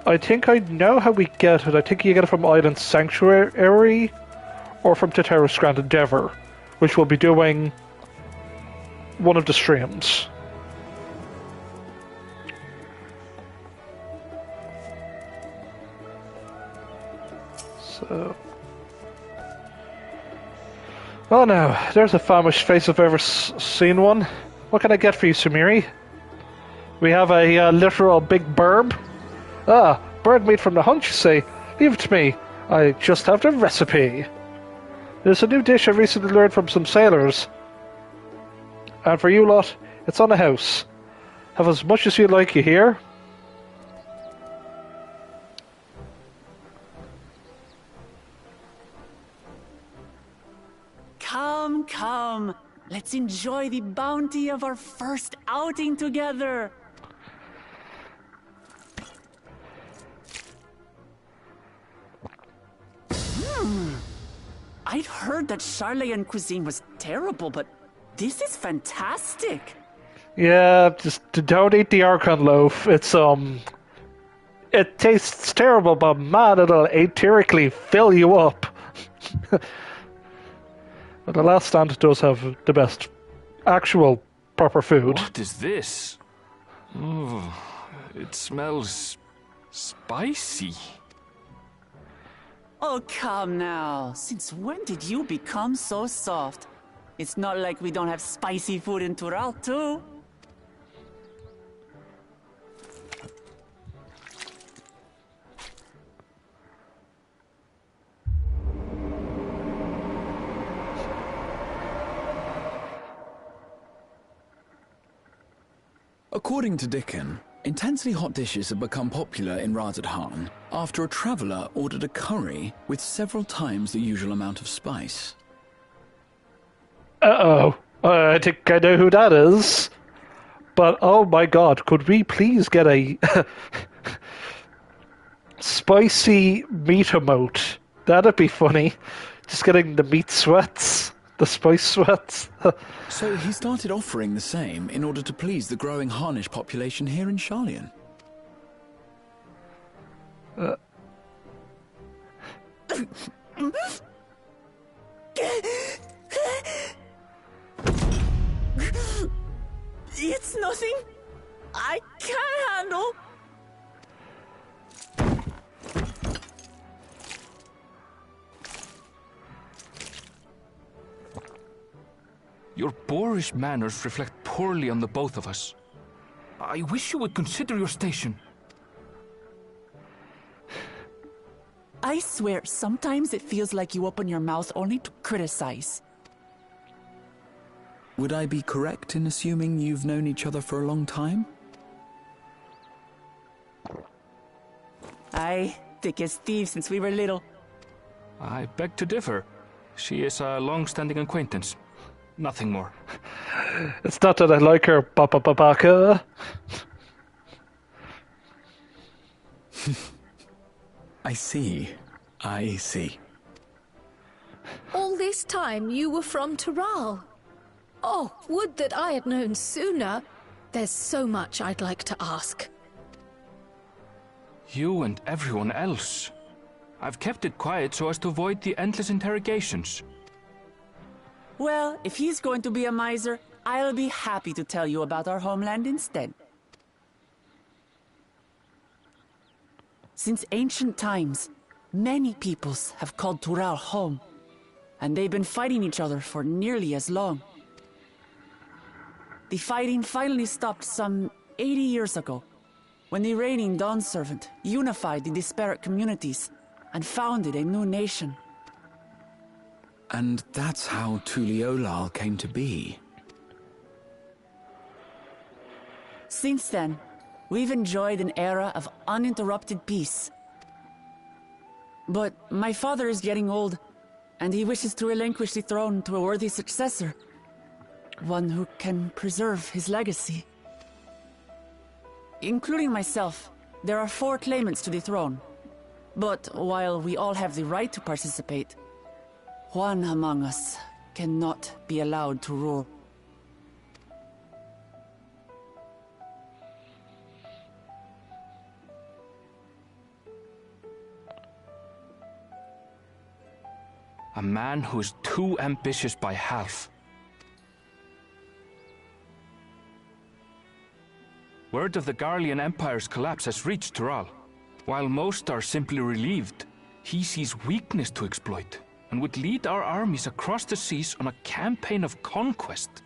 I think I know how we get it. I think you get it from Island Sanctuary, or from Tataro's Grand Endeavor, which we'll be doing one of the streams. So. Oh no, there's a famished face if I've ever seen one. What can I get for you, Sumiri? We have a literal big burb. Ah, bird meat from the hunt, you say? Leave it to me. I just have the recipe. There's a new dish I recently learned from some sailors. And for you lot, it's on the house. Have as much as you like, you hear? Come, let's enjoy the bounty of our first outing together. I'd heard that Charlayan cuisine was terrible, but this is fantastic. Yeah, just don't eat the Archon loaf. It tastes terrible, but man, it'll aetherically fill you up. But the Last Stand does have the best actual proper food. What is this? Oh, it smells spicy. Oh, come now. Since when did you become so soft? It's not like we don't have spicy food in Tural, too. According to Dickon, intensely hot dishes have become popular in Razadhan after a traveller ordered a curry with several times the usual amount of spice. Uh-oh. I think I know who that is. But, oh my god, could we please get a spicy meat emote? That'd be funny. Just getting the meat sweats. The spice sweats. So he started offering the same in order to please the growing Harnish population here in Charlian. It's nothing I can't handle. Your boorish manners reflect poorly on the both of us. I wish you would consider your station. I swear, sometimes it feels like you open your mouth only to criticize. Would I be correct in assuming you've known each other for a long time? Aye, thick as thieves since we were little. I beg to differ. She is a long-standing acquaintance. Nothing more. It's not that I like her, Baka. I see. I see. All this time you were from Tural. Oh, would that I had known sooner. There's so much I'd like to ask. You and everyone else. I've kept it quiet so as to avoid the endless interrogations. Well, if he's going to be a miser, I'll be happy to tell you about our homeland instead. Since ancient times, many peoples have called Tural home, and they've been fighting each other for nearly as long. The fighting finally stopped some 80 years ago, when the reigning Dawn Servant unified the disparate communities and founded a new nation. And that's how Tuliolal came to be. Since then, we've enjoyed an era of uninterrupted peace. But my father is getting old, and he wishes to relinquish the throne to a worthy successor. One who can preserve his legacy. Including myself, there are 4 claimants to the throne. But while we all have the right to participate, one among us cannot be allowed to rule. A man who is too ambitious by half. Word of the Garlean Empire's collapse has reached Tural. While most are simply relieved, he sees weakness to exploit, and would lead our armies across the seas on a campaign of conquest.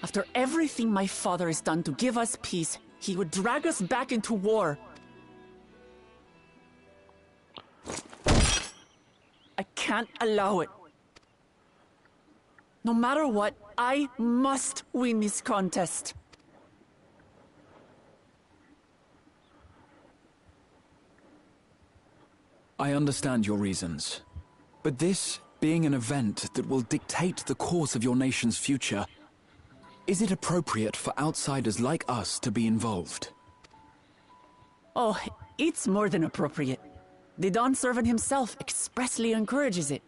After everything my father has done to give us peace, he would drag us back into war. I can't allow it. No matter what, I must win this contest. I understand your reasons. But this being an event that will dictate the course of your nation's future, is it appropriate for outsiders like us to be involved? Oh, it's more than appropriate. The Dawn Servant himself expressly encourages it.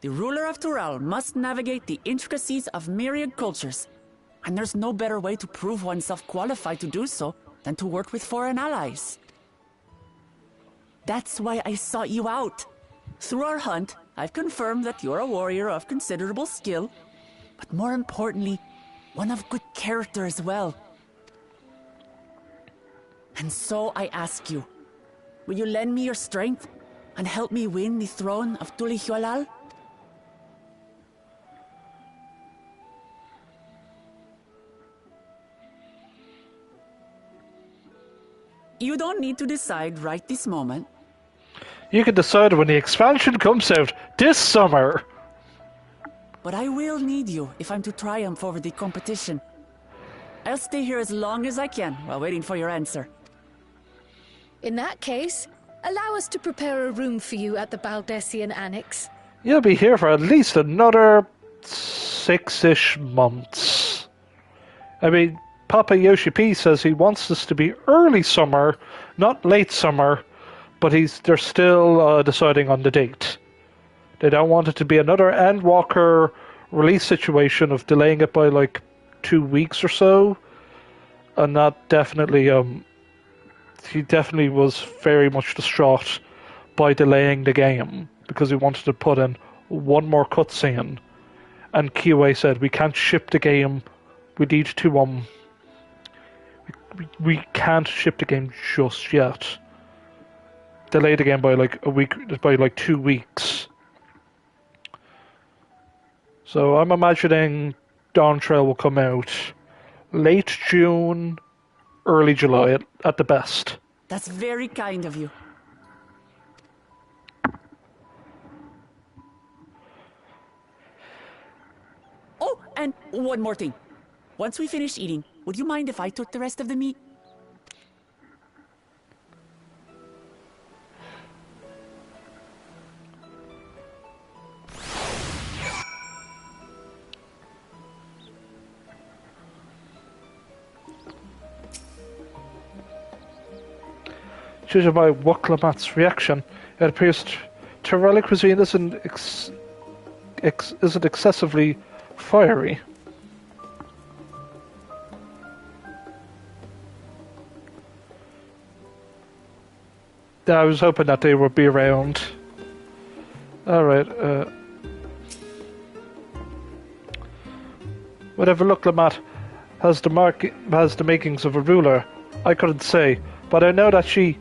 The ruler of Tural must navigate the intricacies of myriad cultures, and there's no better way to prove oneself qualified to do so than to work with foreign allies. That's why I sought you out. Through our hunt, I've confirmed that you're a warrior of considerable skill, but more importantly, one of good character as well. And so I ask you, will you lend me your strength and help me win the throne of Tulihualal? You don't need to decide right this moment. You can decide when the expansion comes out this summer. But I will need you if I'm to triumph over the competition. I'll stay here as long as I can while waiting for your answer. In that case, allow us to prepare a room for you at the Baldessian Annex. You'll be here for at least another 6-ish months. I mean, Papa Yoshi P says he wants this to be early summer, not late summer, but they're still deciding on the date. They don't want it to be another Endwalker release situation of delaying it by like 2 weeks or so. And that definitely, he definitely was very much distraught by delaying the game because he wanted to put in one more cutscene. And QA said, we can't ship the game, we need to, we can't ship the game just yet. Delay the game by like a week, by like 2 weeks. So I'm imagining Dawntrail will come out late June, early July at the best. That's very kind of you. Oh, and one more thing. Once we finish eating, would you mind if I took the rest of the meat? Judging by Wuklamat's reaction, it appears Turali cuisine isn't excessively fiery. I was hoping that they would be around. Alright, whatever Wuklamat has the makings of a ruler, I couldn't say, but I know that she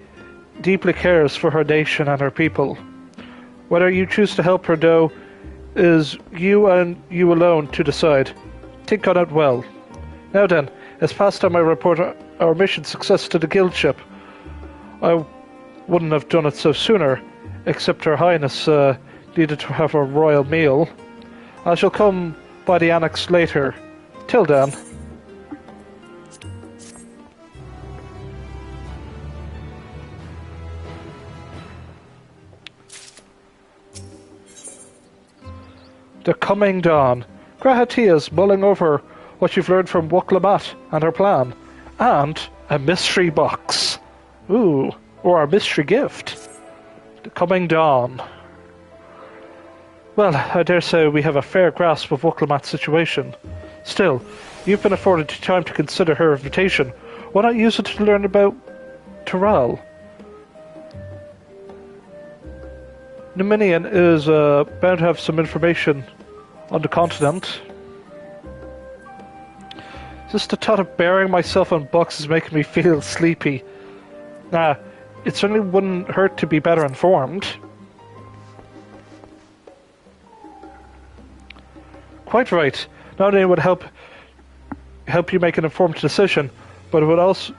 deeply cares for her nation and her people. Whether you choose to help her, though, is you and you alone to decide. Think on it well. Now then, it's past time I report our mission success to the guild ship. I wouldn't have done it so sooner, except Her Highness needed to have a royal meal. I shall come by the annex later. Till then. The coming dawn. Grahatia's mulling over what you've learned from Wuklamat and her plan. And a mystery box. Ooh, or a mystery gift. The coming dawn. Well, I dare say we have a fair grasp of Wuklamat's situation. Still, you've been afforded time to consider her invitation. Why not use it to learn about Tural? Numinian is bound to have some information on the continent. Just the thought of burying myself in books is making me feel sleepy. Nah, it certainly wouldn't hurt to be better informed. Quite right. Not only would help you make an informed decision, but it would also.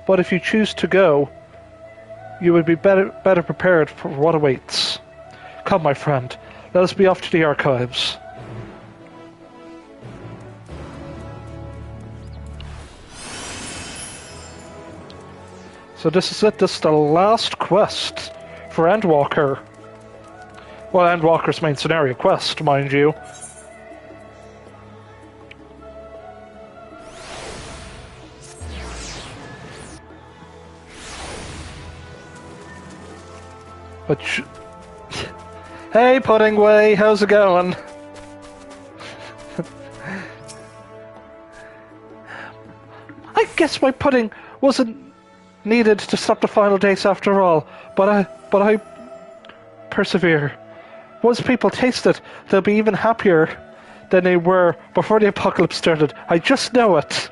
But if you choose to go, you would be better prepared for what awaits. Come, my friend, let us be off to the archives. So this is it. This is the last quest for Endwalker. Well, Endwalker's main scenario quest, mind you. But hey, Puddingway, how's it going? I guess my pudding wasn't needed to stop the final days after all, but I persevere. Once people taste it, they'll be even happier than they were before the apocalypse started. I just know it.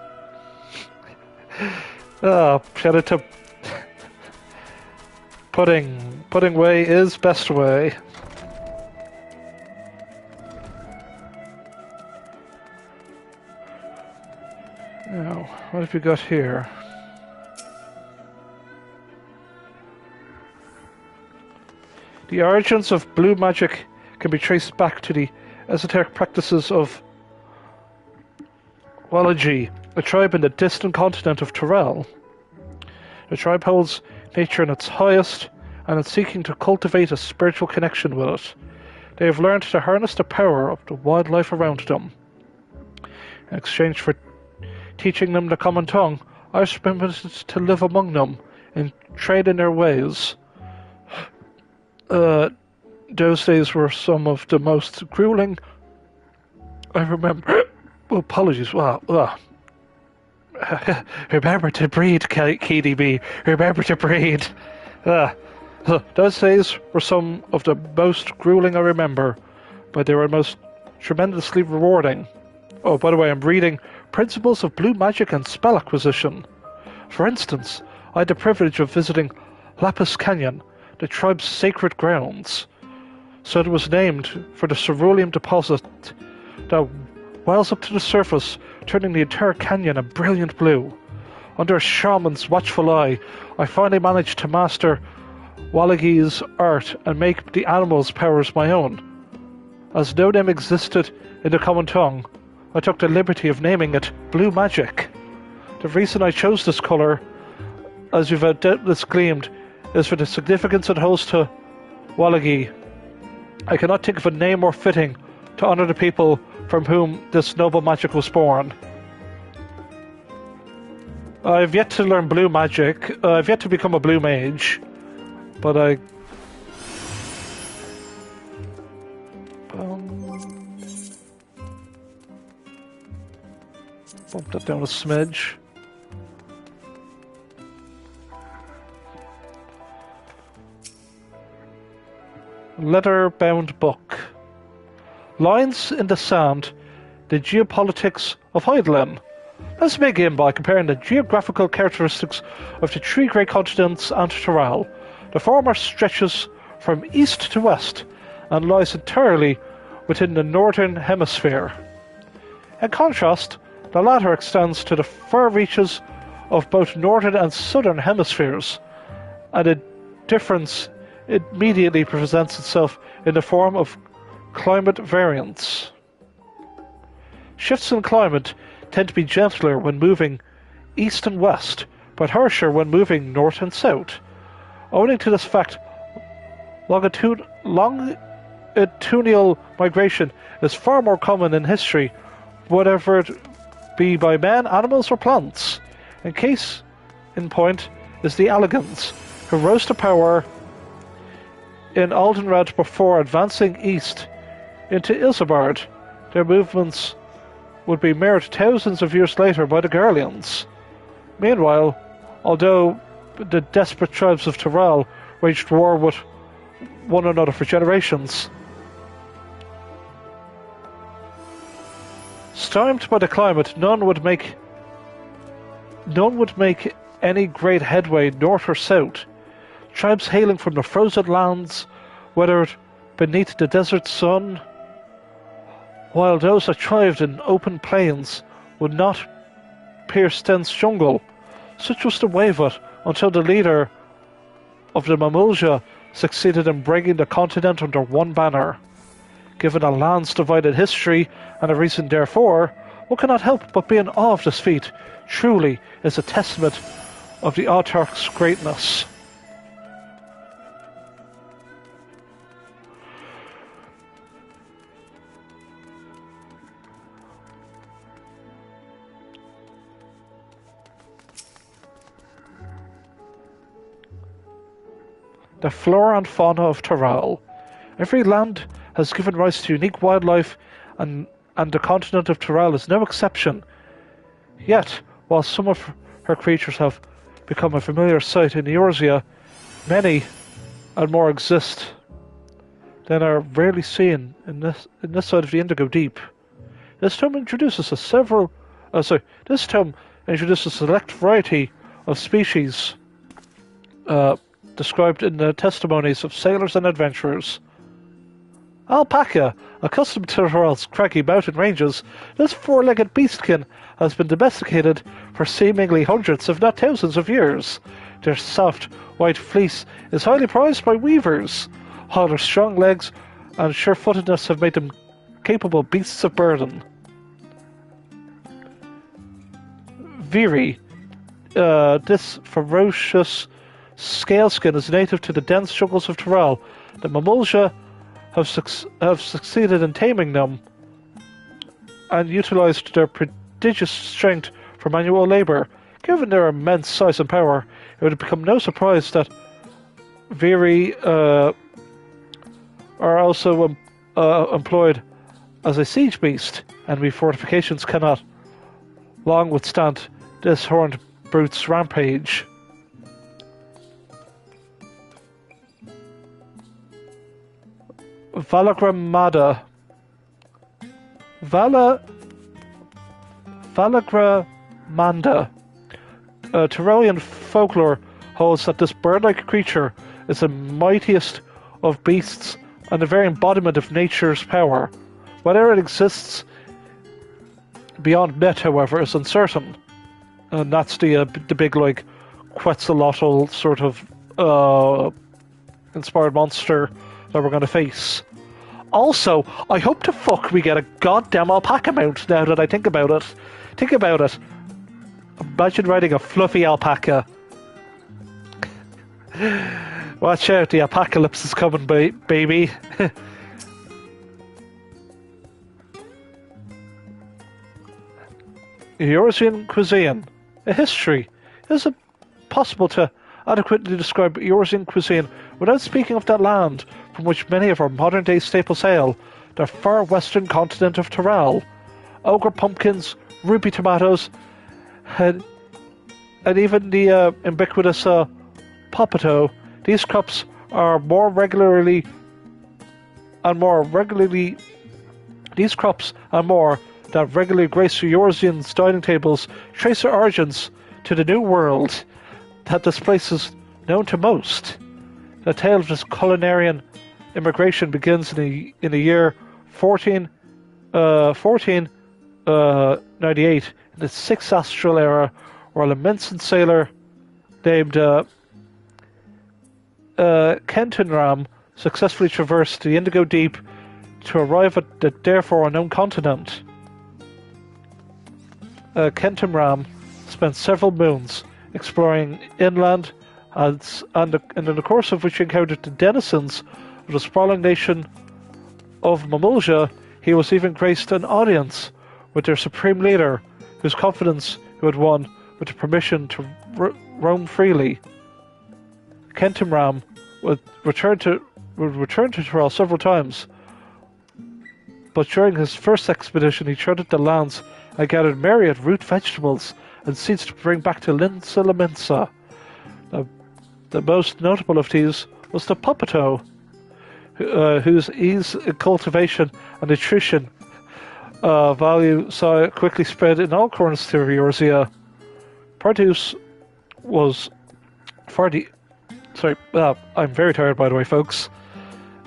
Oh, shout out to Pudding. Pudding way is best way. Now, what have we got here? The origins of blue magic can be traced back to the esoteric practices of Wallachie, a tribe in the distant continent of Tyrell. The tribe holds nature in its highest and is seeking to cultivate a spiritual connection with it. They have learned to harness the power of the wildlife around them. In exchange for teaching them the common tongue, I was permitted to live among them and trade in their ways. Those days were some of the most grueling I remember. Well, apologies. Well. Remember to breathe, KDB. Remember to breathe. Those days were some of the most grueling I remember, but they were most tremendously rewarding. Oh, by the way, I'm reading Principles of Blue Magic and Spell Acquisition. For instance, I had the privilege of visiting Lapis Canyon, the tribe's sacred grounds. So it was named for the cerulean deposit that wells up to the surface, turning the entire canyon a brilliant blue. Under a shaman's watchful eye, I finally managed to master Wallachie's art and make the animal's powers my own. As no name existed in the common tongue, I took the liberty of naming it Blue Magic. The reason I chose this colour, as you've doubtless gleamed, is for the significance it holds to Wallachie. I cannot think of a name more fitting to honour the people from whom this noble magic was born. I've yet to learn blue magic. I've yet to become a blue mage, but I... bump that down a smidge. Leather-bound book. Lines in the Sand, the Geopolitics of Hydaelyn. Let's begin by comparing the geographical characteristics of the three great continents and Tyrell. The former stretches from east to west and lies entirely within the northern hemisphere. In contrast, the latter extends to the far reaches of both northern and southern hemispheres, and the difference immediately presents itself in the form of climate variance. Shifts in climate tend to be gentler when moving east and west, but harsher when moving north and south. Owing to this fact, longitudinal migration is far more common in history, whether it be by men, animals, or plants. In case in point is the Allegans, who rose to power in Aldenrad before advancing east into Isambard. Their movements would be mirrored thousands of years later by the Garleans. Meanwhile, although the desperate tribes of Tyrell waged war with one another for generations, stymied by the climate, none would make any great headway north or south. Tribes hailing from the frozen lands, whether beneath the desert sun, while those that thrived in open plains would not pierce dense jungle. Such was the way of it until the leader of the Mamulja succeeded in bringing the continent under one banner. Given a land's divided history and a reason therefore, one cannot help but be in awe of this feat. Truly is a testament of the autarch's greatness. the flora and fauna of Tyrell. Every land has given rise to unique wildlife, and the continent of Tyrell is no exception. Yet, while some of her creatures have become a familiar sight in Eorzea, many and more exist than are rarely seen in this side of the Indigo Deep. This tome introduces a select variety of species described in the testimonies of sailors and adventurers. Alpaca, accustomed to Tyrell's craggy mountain ranges, this four-legged beastkin has been domesticated for seemingly hundreds, if not thousands, of years. Their soft, white fleece is highly prized by weavers, while their strong legs and sure-footedness have made them capable beasts of burden. Viri, this ferocious scaleskin is native to the dense jungles of Tyrell. The Mamulja have succeeded in taming them and utilized their prodigious strength for manual labor. Given their immense size and power, it would become no surprise that Viri are also employed as a siege beast. Enemy fortifications cannot long withstand this horned brute's rampage. Valagramada. Valagramanda. Tyrellian folklore holds that this bird-like creature is the mightiest of beasts and the very embodiment of nature's power. Whether it exists beyond myth, however, is uncertain. And that's the big, like, Quetzalcoatl sort of inspired monster that we're going to face. Also, I hope to fuck we get a goddamn alpaca mount now that I think about it. Think about it. Imagine riding a fluffy alpaca. Watch out, the apocalypse is coming, baby. Eorzean cuisine. A history. Is it possible to adequately describe Eorzean cuisine without speaking of that land from which many of our modern-day staples hail, the far western continent of Tyrell? Ogre pumpkins, ruby tomatoes, and even the ubiquitous potato. These crops are more regularly that regularly grace Eorzean's dining tables trace their origins to the New World that this place is known to most. The tale of this culinarian immigration begins in the year 1498 in the 6th Astral Era, where a Minson sailor named Kentenram successfully traversed the Indigo Deep to arrive at the therefore unknown continent. Kentenram spent several moons exploring inland, and in the course of which he encountered the denizens of the sprawling nation of Mamulja. He was even graced an audience with their supreme leader, whose confidence he had won with the permission to roam freely. Kentimram would return to Tyrell several times, but during his first expedition he treaded the lands and gathered myriad root vegetables and seeds to bring back to Linsa Laminsa. The most notable of these was the potato, whose ease in cultivation and nutrition value saw it quickly spread in all corners of Eorzea. Produce was I'm very tired, by the way, folks.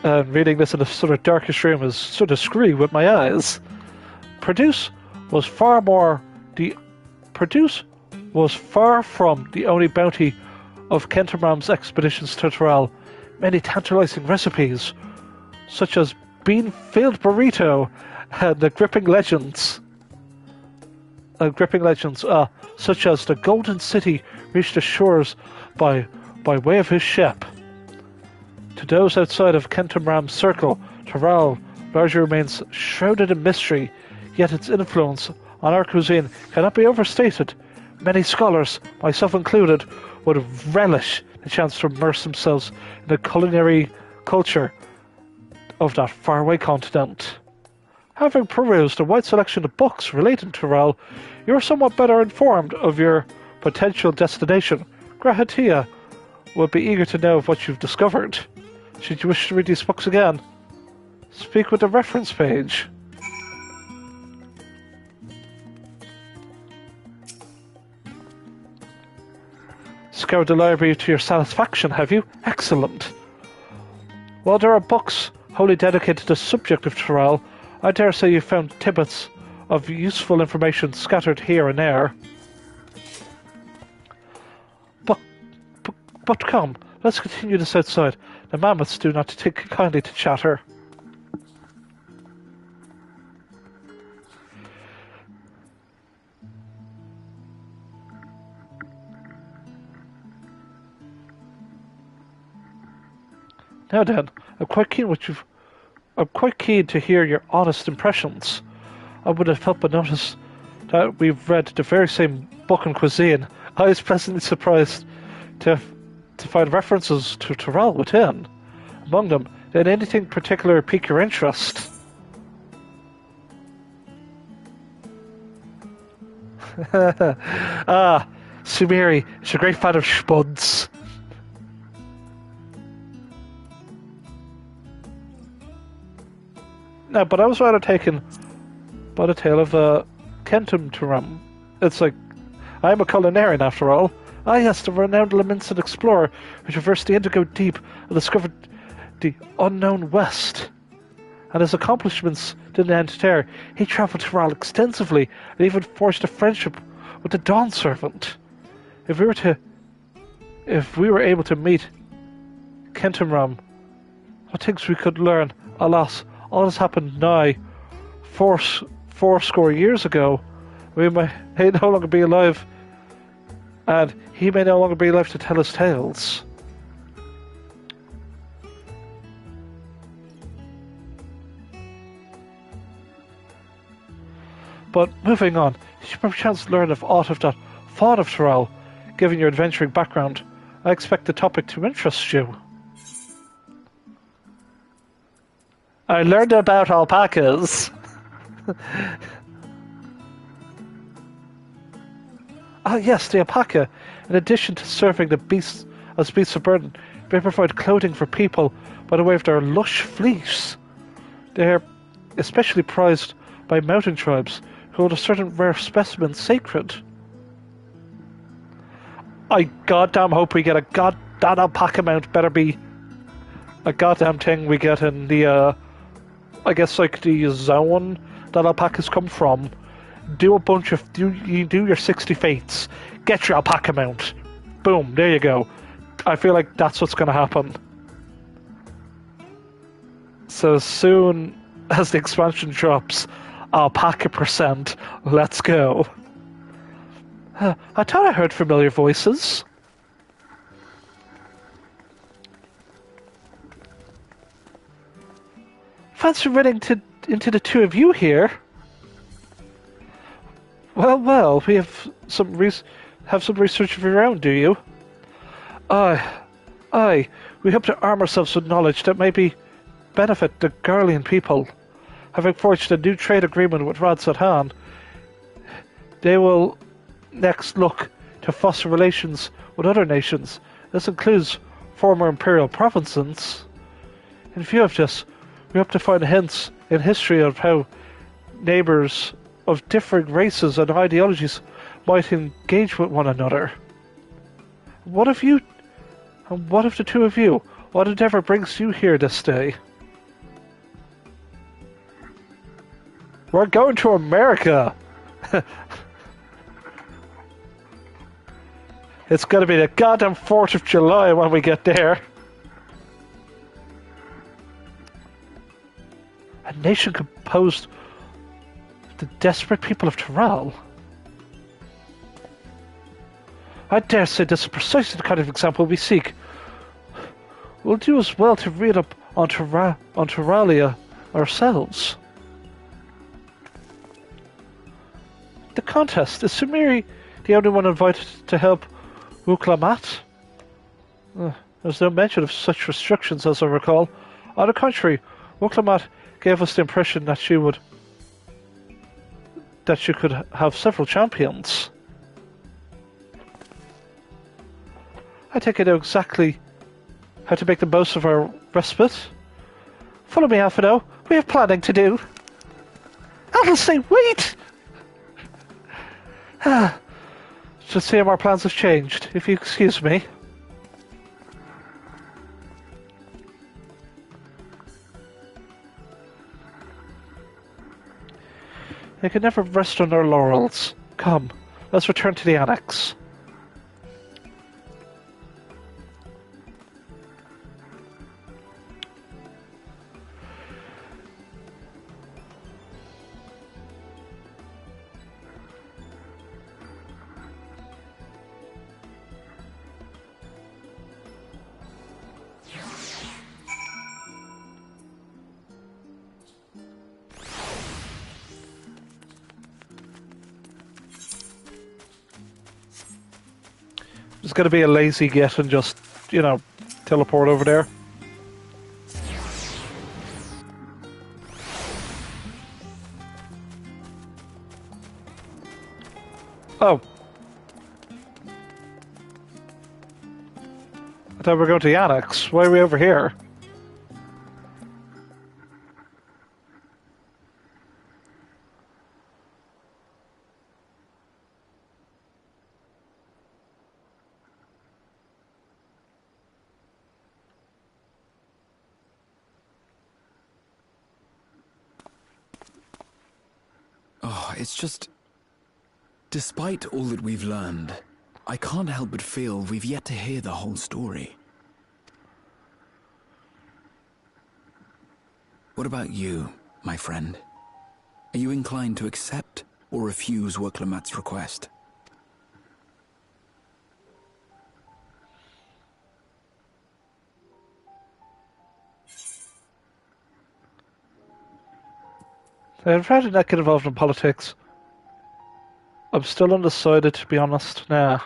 Reading this in a sort of darkish room is sort of screwy with my eyes. Produce was far from the only bounty of Kentimram's expeditions to Tyrell. Many tantalizing recipes, such as bean-filled burrito, and the gripping legends, such as the Golden City reached the shores by way of his ship. To those outside of Kentimram's circle, Tyrell largely remains shrouded in mystery, yet its influence on our cuisine cannot be overstated. Many scholars, myself included, would relish a chance to immerse themselves in the culinary culture of that faraway continent. Having perused a wide selection of books relating to Tyrell, you are somewhat better informed of your potential destination. Grahatia will be eager to know of what you've discovered. Should you wish to read these books again, speak with the reference page. Scoured the library to your satisfaction, have you? Excellent. While there are books wholly dedicated to the subject of Tyrell, I dare say you found tidbits of useful information scattered here and there. But come, let's continue this outside. The mammoths do not take kindly to chatter. Now then, I'm quite keen to hear your honest impressions. I would have helped but notice that we've read the very same book on cuisine. I was pleasantly surprised to find references to Tyrell within. Among them, did anything particular pique your interest? Sumeri is a great fan of spuds. No, but I was rather taken by the tale of Kentum Turam. It's like, I'm a culinarian after all. Ah yes, the renowned Leminson explorer who traversed the Indigo Deep and discovered the unknown West. And his accomplishments didn't end there. He travelled to Tyrell extensively and even forged a friendship with the Dawn Servant. If we were able to meet Kentumram, what things we could learn. Alas, all this happened nigh fourscore years ago. We may no longer be alive, and he may no longer be alive to tell his tales. But moving on, did you perchance learn of aught of that fauna of Tyrell? Given your adventuring background, I expect the topic to interest you. I learned about alpacas. Ah, yes, the alpaca. In addition to serving the beasts as beasts of burden, they provide clothing for people by the way of their lush fleece. They are especially prized by mountain tribes who hold a certain rare specimen sacred. I goddamn hope we get that alpaca mount better be a goddamn thing we get in the, I guess like the zone that alpacas come from. Do your 60 fates. Get your alpaca mount. Boom, there you go. I feel like that's what's going to happen. So as soon as the expansion drops, alpaca %, let's go. I thought I heard familiar voices. Fancy running into the two of you here. Well, we have some research of your own, do you? Aye. We hope to arm ourselves with knowledge that may benefit the Garlean people. Having forged a new trade agreement with Radz-at-Han, they will next look to foster relations with other nations. This includes former imperial provinces. In view of this, we hope to find hints in history of how neighbours of different races and ideologies might engage with one another. What of the two of you? What endeavour brings you here this day? We're going to America! It's gonna be the goddamn 4th of July when we get there. A nation composed of the desperate people of Tyrell. I dare say this is precisely the kind of example we seek. We'll do as well to read up on Tyralia ourselves. The contest, is Sumeri the only one invited to help Uklamat? There's no mention of such restrictions as I recall. On the contrary, Wuklamat gave us the impression that she could have several champions. I think I know exactly how to make the most of our respite. Follow me, Alphino. We have planning to do. I'll say wait! Just seem our plans have changed, if you excuse me. They can never rest on their laurels. Come, let's return to the annex. It's going to be a lazy get and just, teleport over there. Oh. I thought we were going to the annex. Why are we over here? It's just... Despite all that we've learned, I can't help but feel we've yet to hear the whole story. What about you, my friend? Are you inclined to accept or refuse Wuklamat's request? I'd rather not get involved in politics. I'm still undecided, to be honest. Nah.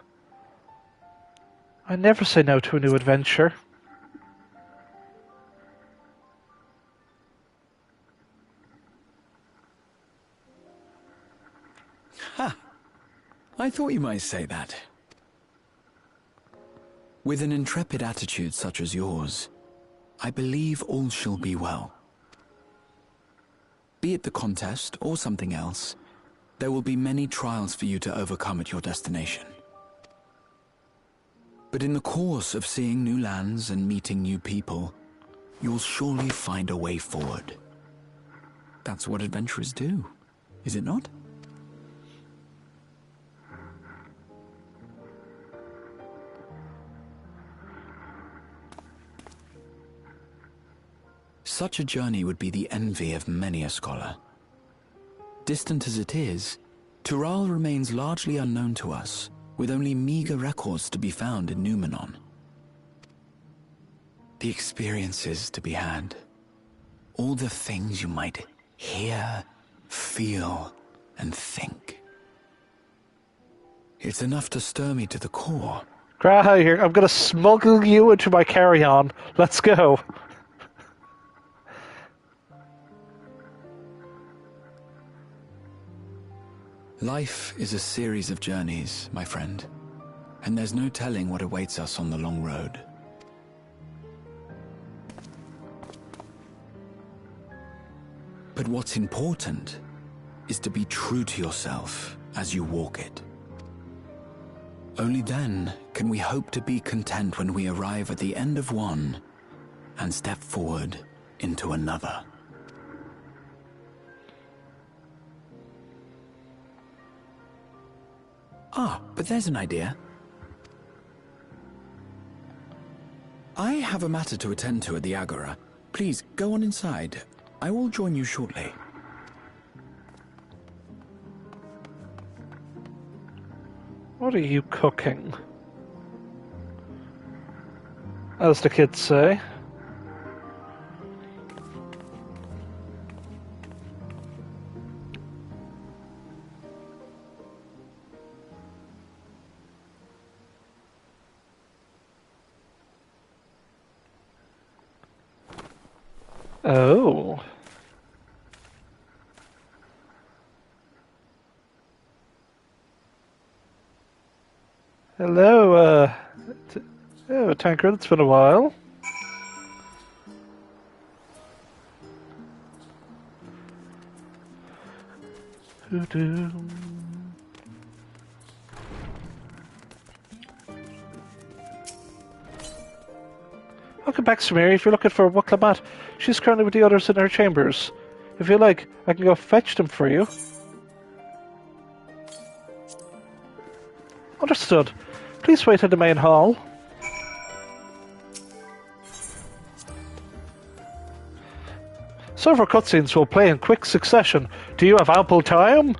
I never say no to a new adventure. Ha! I thought you might say that. With an intrepid attitude such as yours, I believe all shall be well. Be it the contest or something else, there will be many trials for you to overcome at your destination. But in the course of seeing new lands and meeting new people, you'll surely find a way forward. That's what adventurers do, is it not? Such a journey would be the envy of many a scholar. Distant as it is, Tural remains largely unknown to us, with only meager records to be found in Numenon. The experiences to be had, all the things you might hear, feel, and think. It's enough to stir me to the core. Graha here, I'm gonna smuggle you into my carry-on. Let's go. Life is a series of journeys, my friend, and there's no telling what awaits us on the long road. But what's important is to be true to yourself as you walk it. Only then can we hope to be content when we arrive at the end of one and step forward into another. Ah, but there's an idea. I have a matter to attend to at the Agora. Please, go on inside. I will join you shortly. What are you cooking? As the kids say. Oh. Hello, oh, Tancred, it's been a while. Doo-doo. Welcome back, Samiri. If you're looking for Wuklamat, she's currently with the others in her chambers. If you like, I can go fetch them for you. Understood. Please wait in the main hall. Several cutscenes will play in quick succession. Do you have ample time?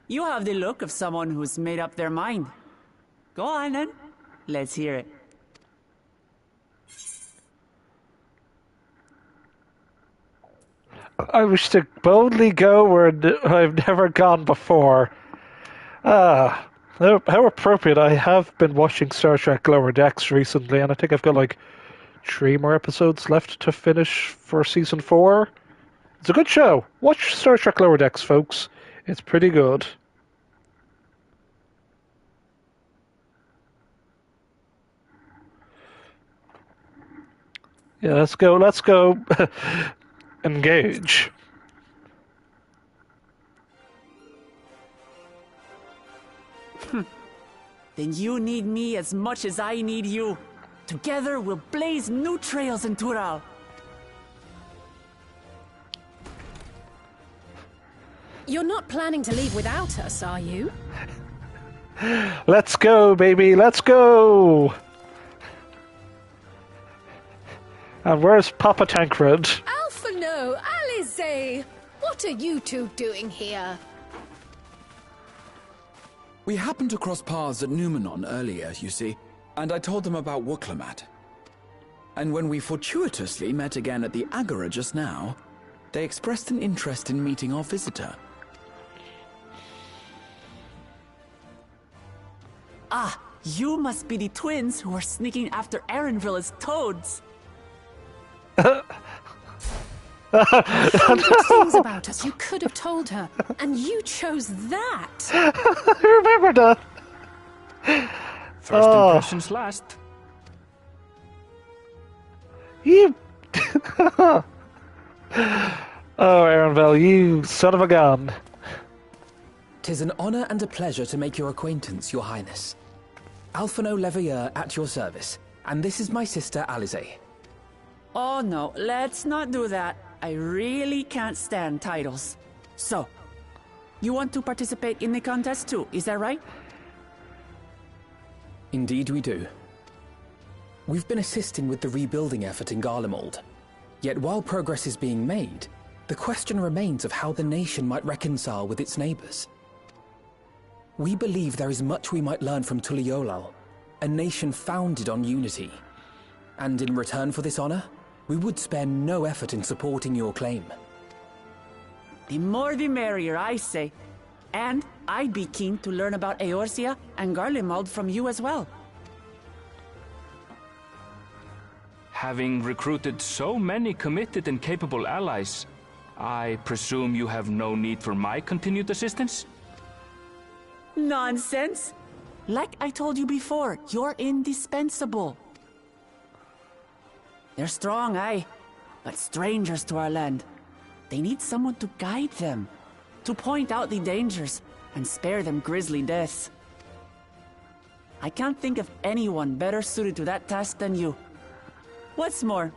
You have the look of someone who's made up their mind. Go on then. Let's hear it. I wish to boldly go where I've never gone before. How appropriate. I have been watching Star Trek Lower Decks recently, and I think I've got like 3 more episodes left to finish for season 4. It's a good show. Watch Star Trek Lower Decks, folks. It's pretty good. Yeah, let's go. Engage. Then you need me as much as I need you. Together we'll blaze new trails in Tural. You're not planning to leave without us, are you? Let's go, baby. Let's go. And where's Papa Tancred? Alpha no, Alize! What are you two doing here? We happened to cross paths at Numenon earlier, you see, and I told them about Wuklamat. And when we fortuitously met again at the Agora just now, they expressed an interest in meeting our visitor. Ah, you must be the twins who are sneaking after Erenville as toads. Things about us you could have told her, and you chose that. I remember that. First impressions last. You. Oh, Erenville, you son of a gun. 'Tis an honor and a pleasure to make your acquaintance, Your Highness. Alphino Leveilleur at your service, and this is my sister Alize. Oh no, let's not do that. I really can't stand titles. So, you want to participate in the contest too, is that right? Indeed we do. We've been assisting with the rebuilding effort in Garlemald. Yet while progress is being made, the question remains of how the nation might reconcile with its neighbors. We believe there is much we might learn from Tuliolal, a nation founded on unity. And in return for this honor, we would spare no effort in supporting your claim. The more the merrier, I say. And I'd be keen to learn about Eorzea and Garlemald from you as well. Having recruited so many committed and capable allies, I presume you have no need for my continued assistance? Nonsense! Like I told you before, you're indispensable. They're strong, aye, but strangers to our land. They need someone to guide them, to point out the dangers, and spare them grisly deaths. I can't think of anyone better suited to that task than you. What's more,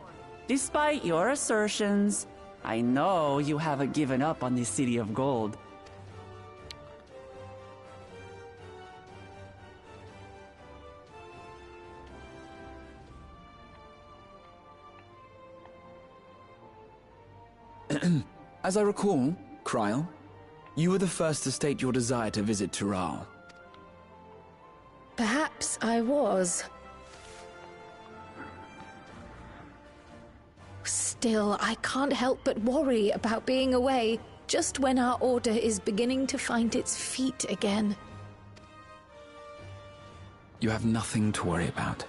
despite your assertions, I know you haven't given up on the City of Gold. As I recall, Kryl, you were the first to state your desire to visit Tural. Perhaps I was. Still, I can't help but worry about being away just when our order is beginning to find its feet again. You have nothing to worry about.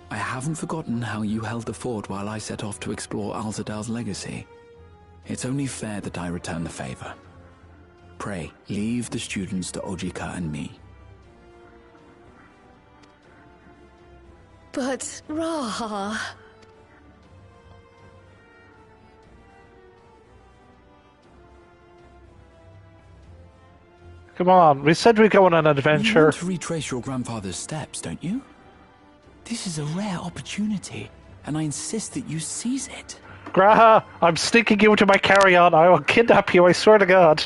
I haven't forgotten how you held the fort while I set off to explore Alzadal's legacy. It's only fair that I return the favor. Pray, leave the students to Ojika and me. But, Raha... Come on, we said we'd go on an adventure. You want to retrace your grandfather's steps, don't you? This is a rare opportunity, and I insist that you seize it. Graha, I'm sneaking you into my carry-on. I will kidnap you, I swear to God.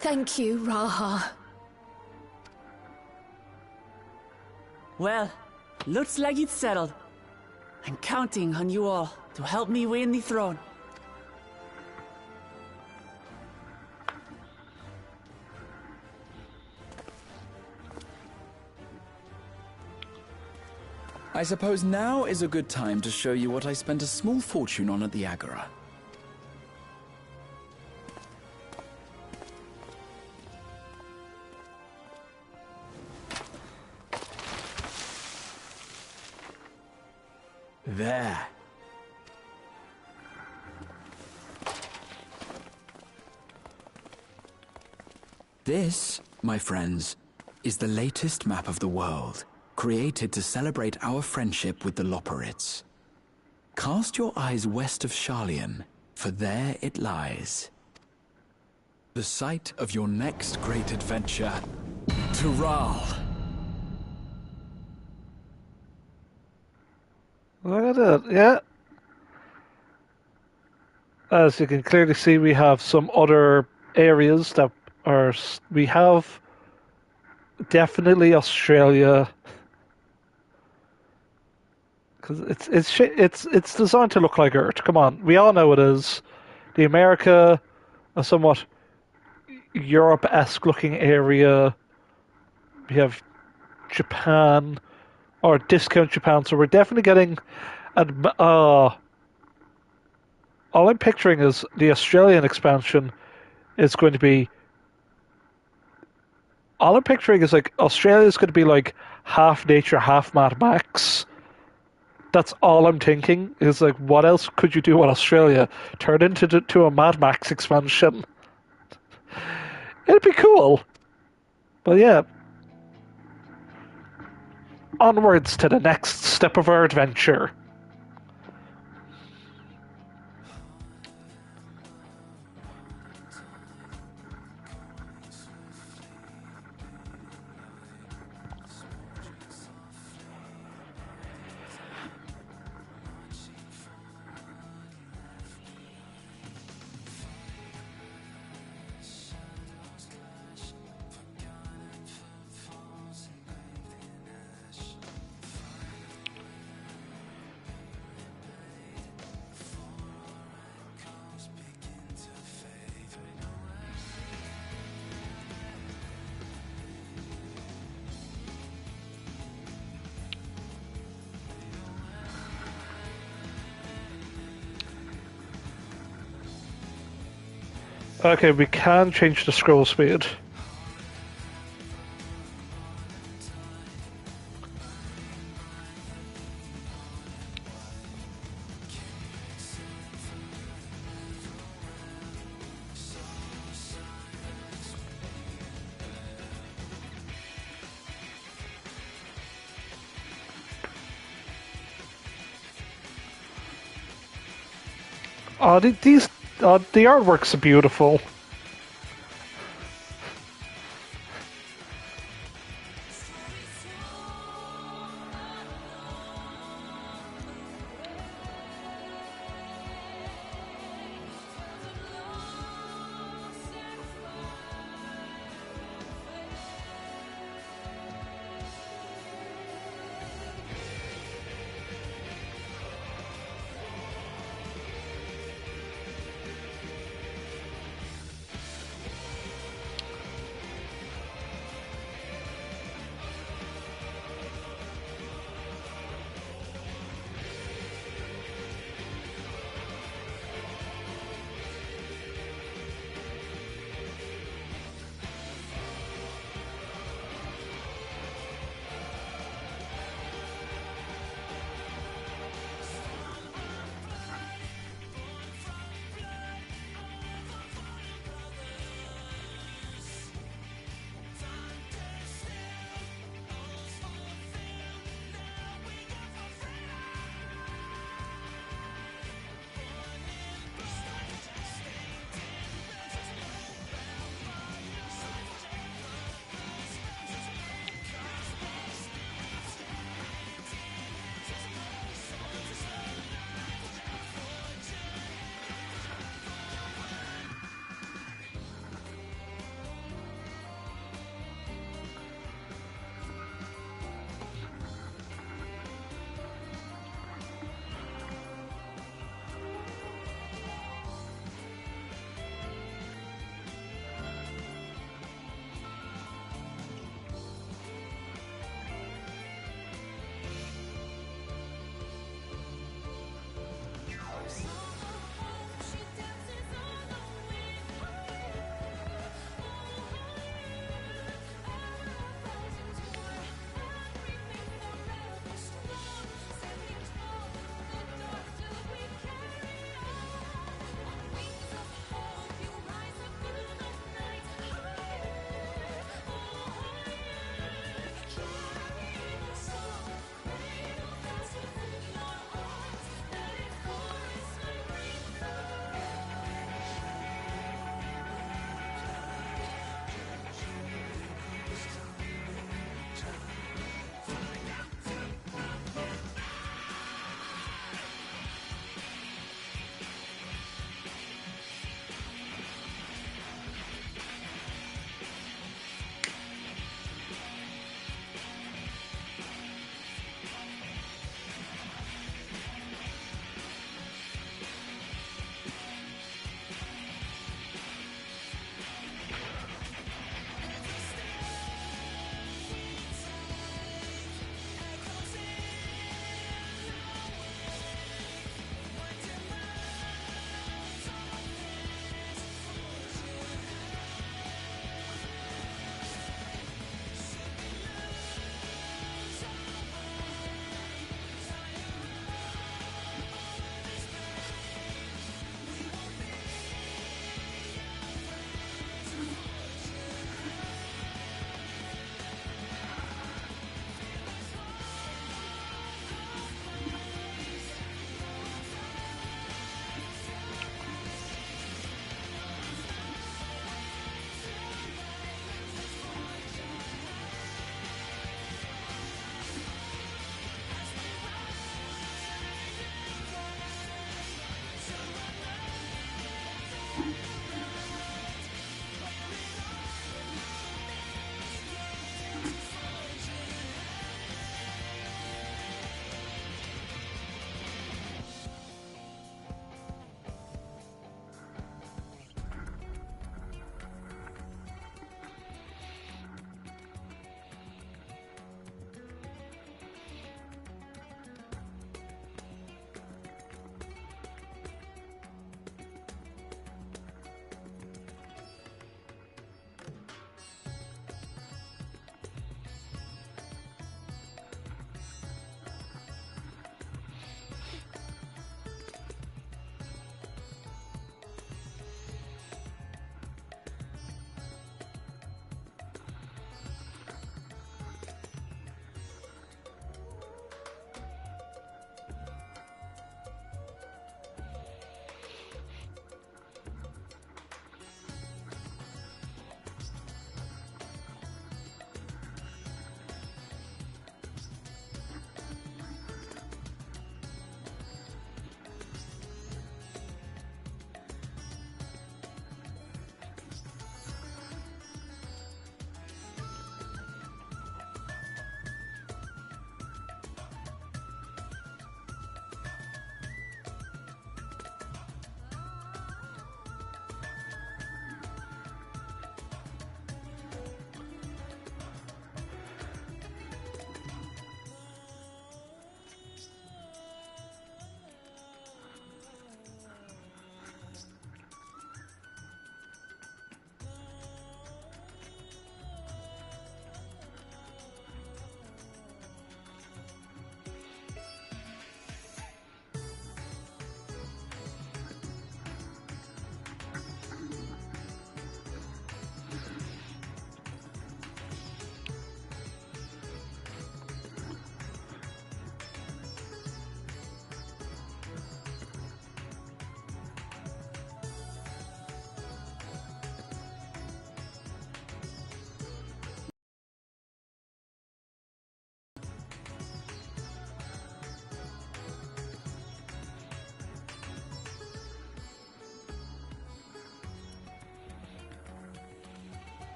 Thank you, Raha. Well, looks like it's settled. I'm counting on you all to help me win the throne. I suppose now is a good time to show you what I spent a small fortune on at the Agora. There. This, my friends, is the latest map of the world, created to celebrate our friendship with the Loporrits. Cast your eyes west of Sharlayan, for there it lies. The site of your next great adventure, Tural. Look at it, yeah. As you can clearly see, we have some other areas that are... We have definitely Australia, because it's designed to look like Earth. Come on, we all know it is. The America, a somewhat Europe-esque looking area. We have Japan, or discount Japan. So we're definitely getting all I'm picturing is the Australian expansion is going to be. All I'm picturing is like Australia's going to be like half nature, half Mad Max. That's all I'm thinking. Is like, what else could you do with Australia? Turn into a Mad Max expansion. It'd be cool. But yeah. Onwards to the next step of our adventure. Okay, we can change the scroll speed. Oh, the artworks are beautiful.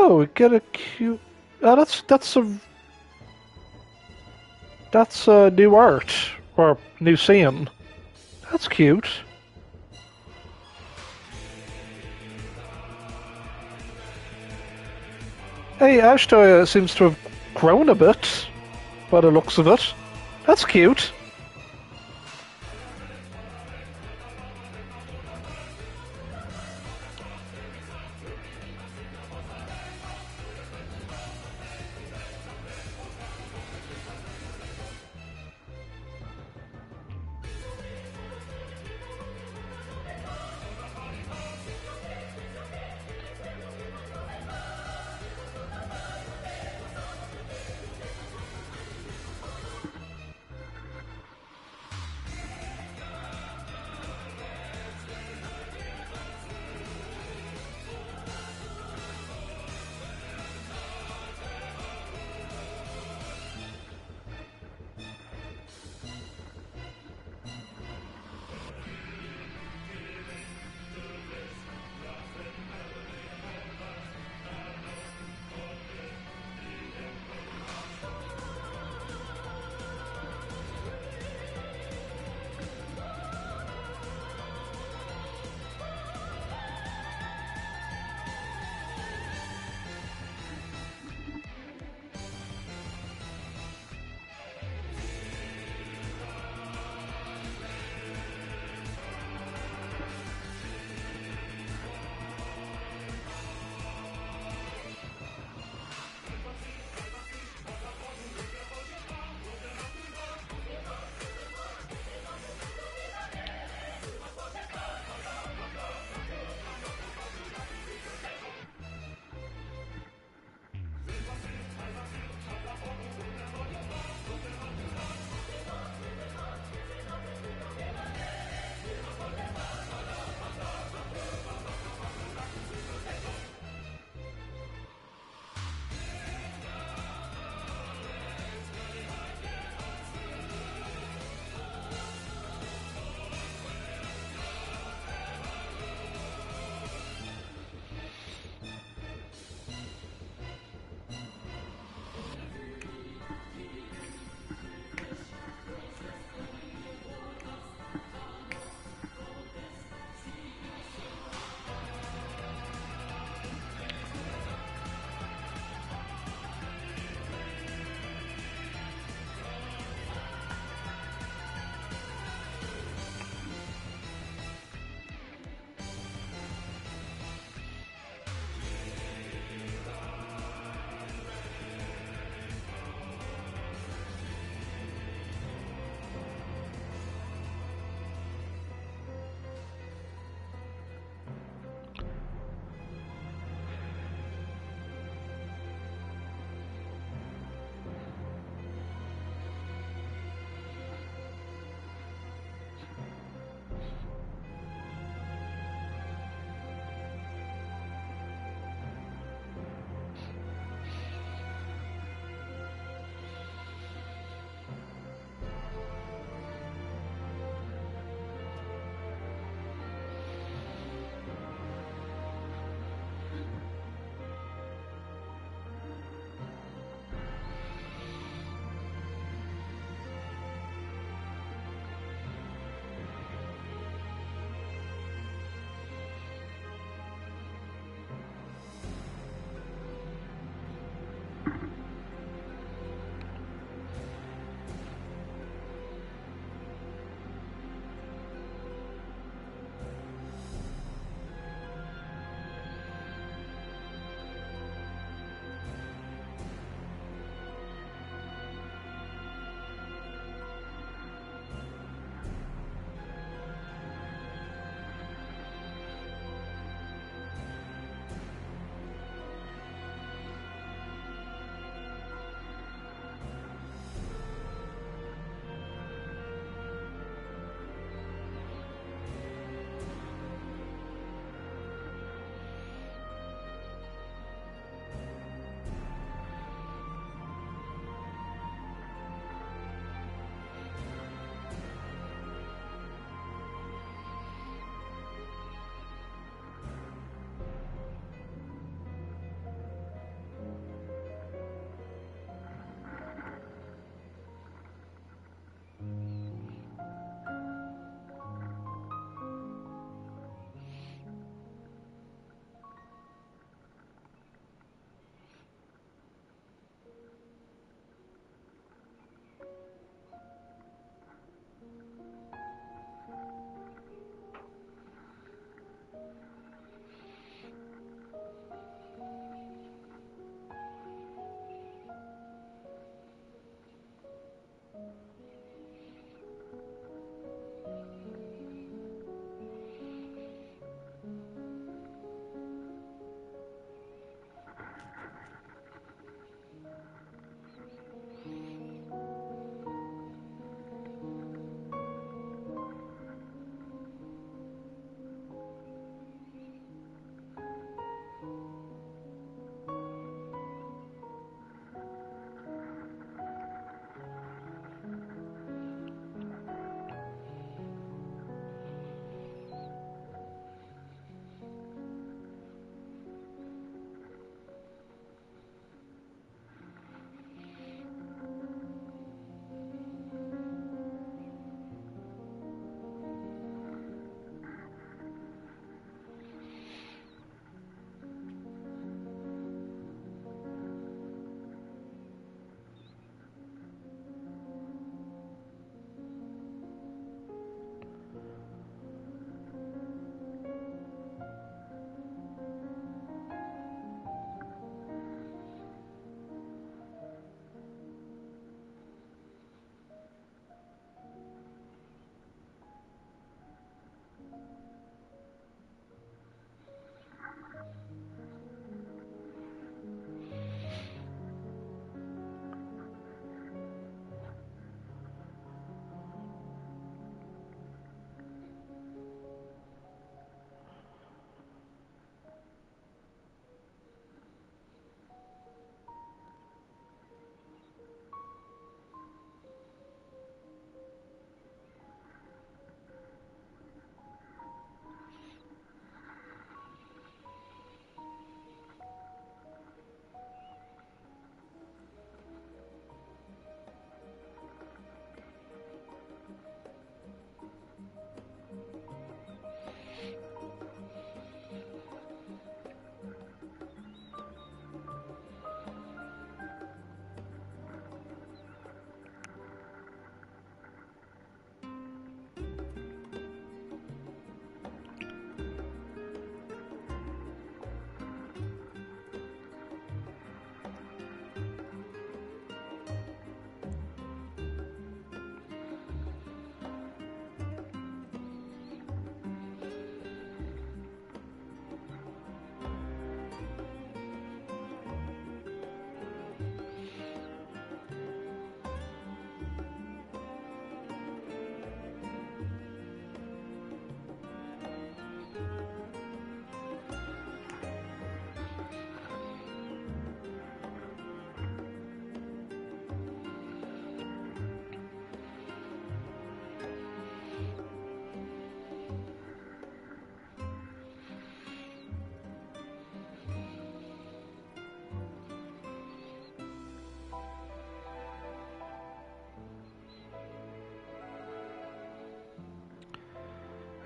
Oh, we get a cute. Oh, that's a new art or new scene. That's cute. Hey, Ashtoya seems to have grown a bit by the looks of it. That's cute.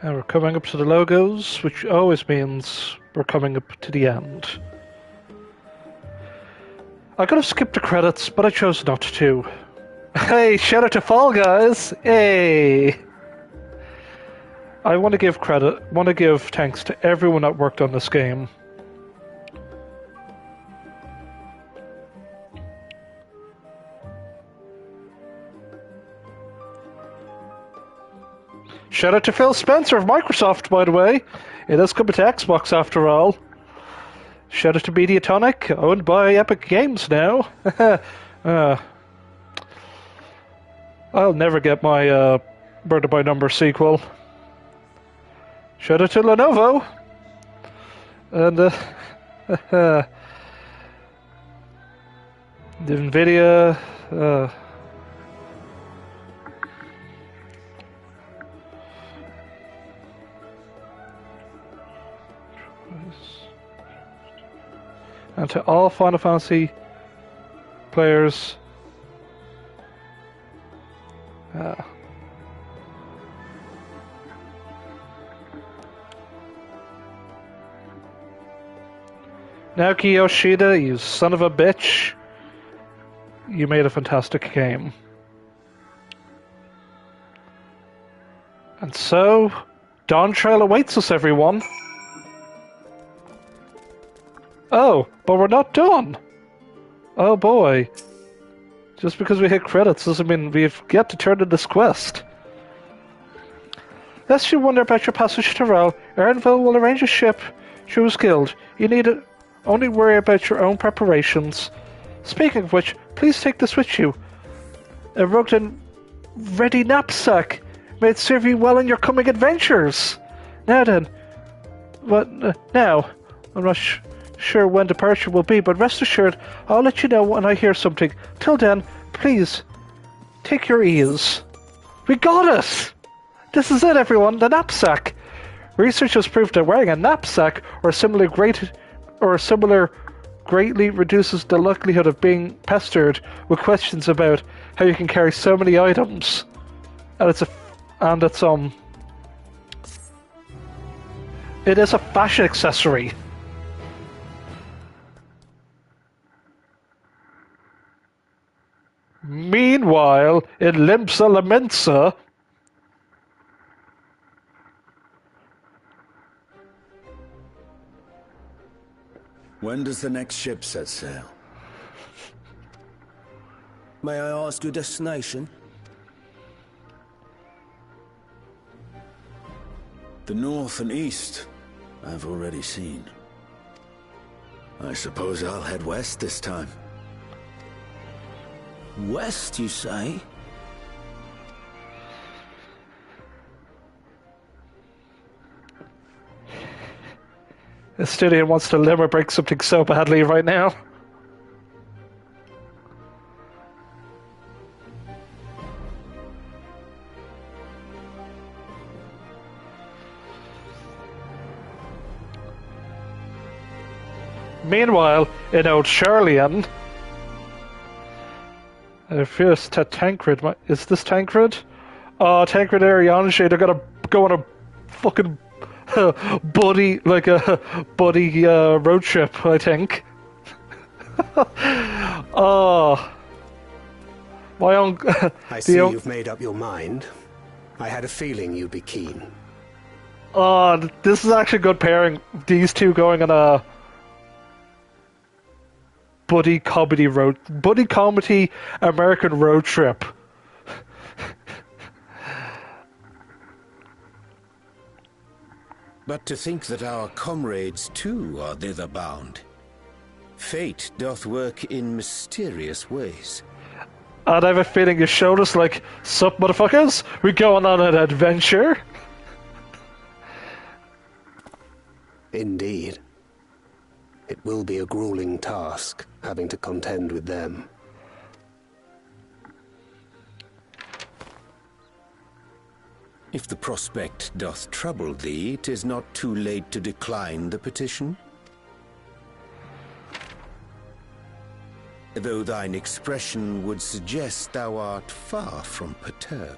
And we're coming up to the logos, which always means we're coming up to the end. I could have skipped the credits, but I chose not to. Hey, shout out to Fall Guys! Hey! I want to give thanks to everyone that worked on this game. Shout out to Phil Spencer of Microsoft, by the way. It is coming to Xbox after all. Shout out to Mediatonic, owned by Epic Games now. I'll never get my Murder by Numbers sequel. Shout out to Lenovo. And the Nvidia. And to all Final Fantasy players. Naoki Yoshida, you son of a bitch. You made a fantastic game. And so, Dawntrail awaits us, everyone. Oh, but we're not done. Oh boy. Just because we hit credits doesn't mean we've yet to turn in this quest. Lest you wonder about your passage to Tyrell, Erinville will arrange a ship through his guild. You need to only worry about your own preparations. Speaking of which, please take this with you. A rugged and ready knapsack may serve you well in your coming adventures. Now then, now, I'm not sure when departure will be, but rest assured, I'll let you know when I hear something. Till then, please, take your ease. We got it! This is it, everyone, the knapsack. Research has proved that wearing a knapsack or similar greatly reduces the likelihood of being pestered with questions about how you can carry so many items. And it is a fashion accessory. Meanwhile, in Limsa Lamensa, when does the next ship set sail? May I ask your destination? The north and east, I've already seen. I suppose I'll head west this time. West, you say? Estudiant wants to limber break something so badly right now. Meanwhile, in old Charlian, first to Tancred. Is this Tancred? Oh, Tancred Ariange, they're gonna go on a fucking buddy road trip, I think. Oh, my own. I see you've made up your mind. I had a feeling you'd be keen. Oh, this is actually good pairing. These two going on a buddy comedy American road trip. But to think that our comrades too are thither bound. Fate doth work in mysterious ways. And I have a feeling you showed us like, sup motherfuckers, we're going on an adventure. Indeed. It will be a grueling task, having to contend with them. If the prospect doth trouble thee, 'tis not too late to decline the petition. Though thine expression would suggest thou art far from perturbed.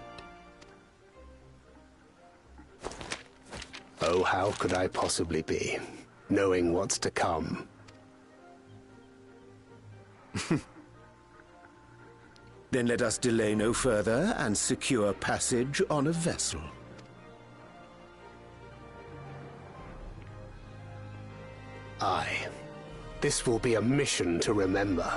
Oh, how could I possibly be, knowing what's to come? Then let us delay no further and secure passage on a vessel. Aye. This will be a mission to remember.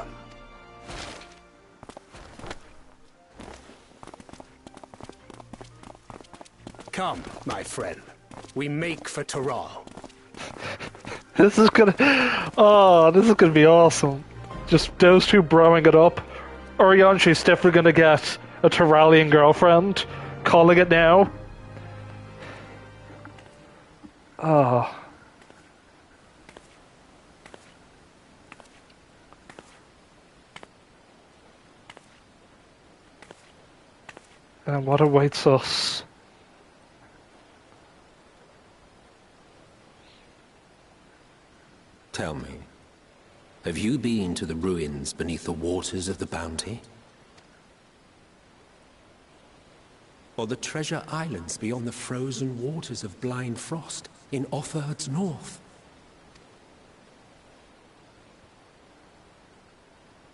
Come, my friend. We make for Tural. This is gonna... Oh, this is gonna be awesome. Just those two broing it up. Urianshi's definitely gonna get a Turalian girlfriend. Calling it now. Oh. And what awaits us? Tell me, have you been to the ruins beneath the waters of the Bounty? Or the treasure islands beyond the frozen waters of Blind Frost in Offerd's north?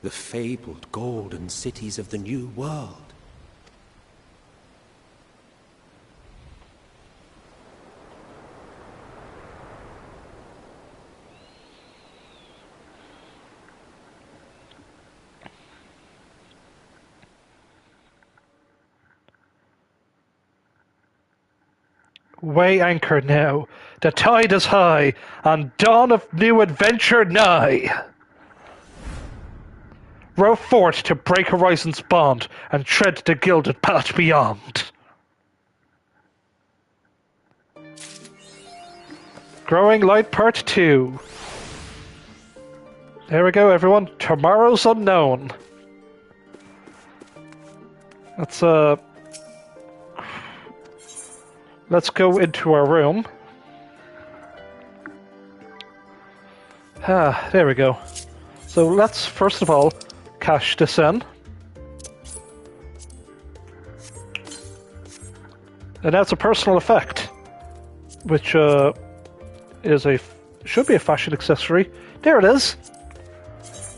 The fabled golden cities of the New World? Weigh anchor now. The tide is high, and dawn of new adventure nigh. Row forth to break horizon's bond, and tread the gilded path beyond. Growing Light Part 2. There we go, everyone. Tomorrow's unknown. Let's go into our room. There we go. So let's first of all cash this in. And that's a personal effect, which should be a fashion accessory. There it is.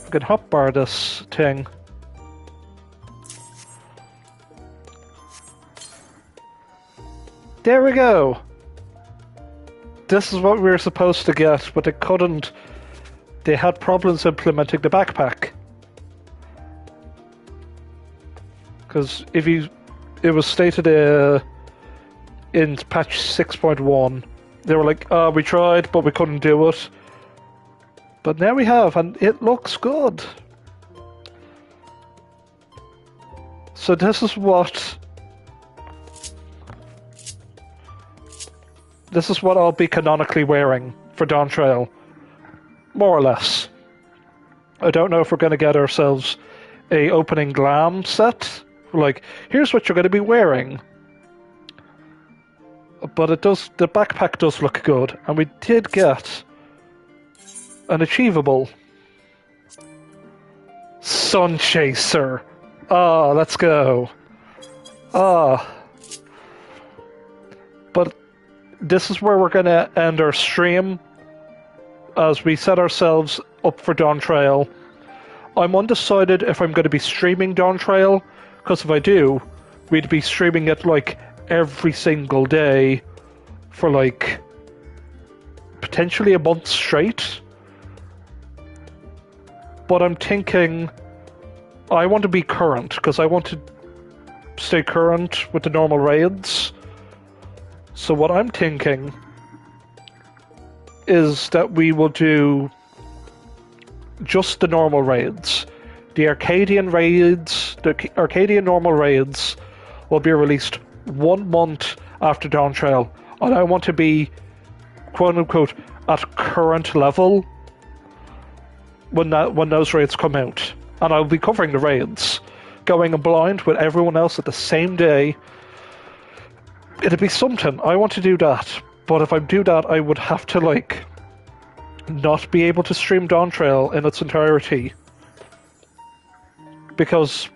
We can hotbar this thing. There we go. This is what we were supposed to get, but they couldn't. They had problems implementing the backpack. Because it was stated in patch 6.1, they were like, we tried, but we couldn't do it. But now we have, and it looks good. So this is what I'll be canonically wearing for Dawntrail, more or less. I don't know if we're going to get ourselves a opening glam set. Like, here's what you're going to be wearing. But the backpack does look good, and we did get an achievable Sun Chaser. Let's go. But this is where we're going to end our stream as we set ourselves up for Dawntrail. I'm undecided if I'm going to be streaming Dawntrail, because if I do, we'd be streaming it like every single day for like potentially a month straight. But I'm thinking I want to be current, because I want to stay current with the normal raids. So what I'm thinking is that we will do just the normal raids. The Arcadian raids, the Arcadian normal raids will be released 1 month after Dawntrail. And I want to be, quote unquote, at current level when those raids come out. And I'll be covering the raids, going blind with everyone else at the same day. It'd be something. I want to do that. But if I do that, I would have to, like, not be able to stream Dawntrail in its entirety. Because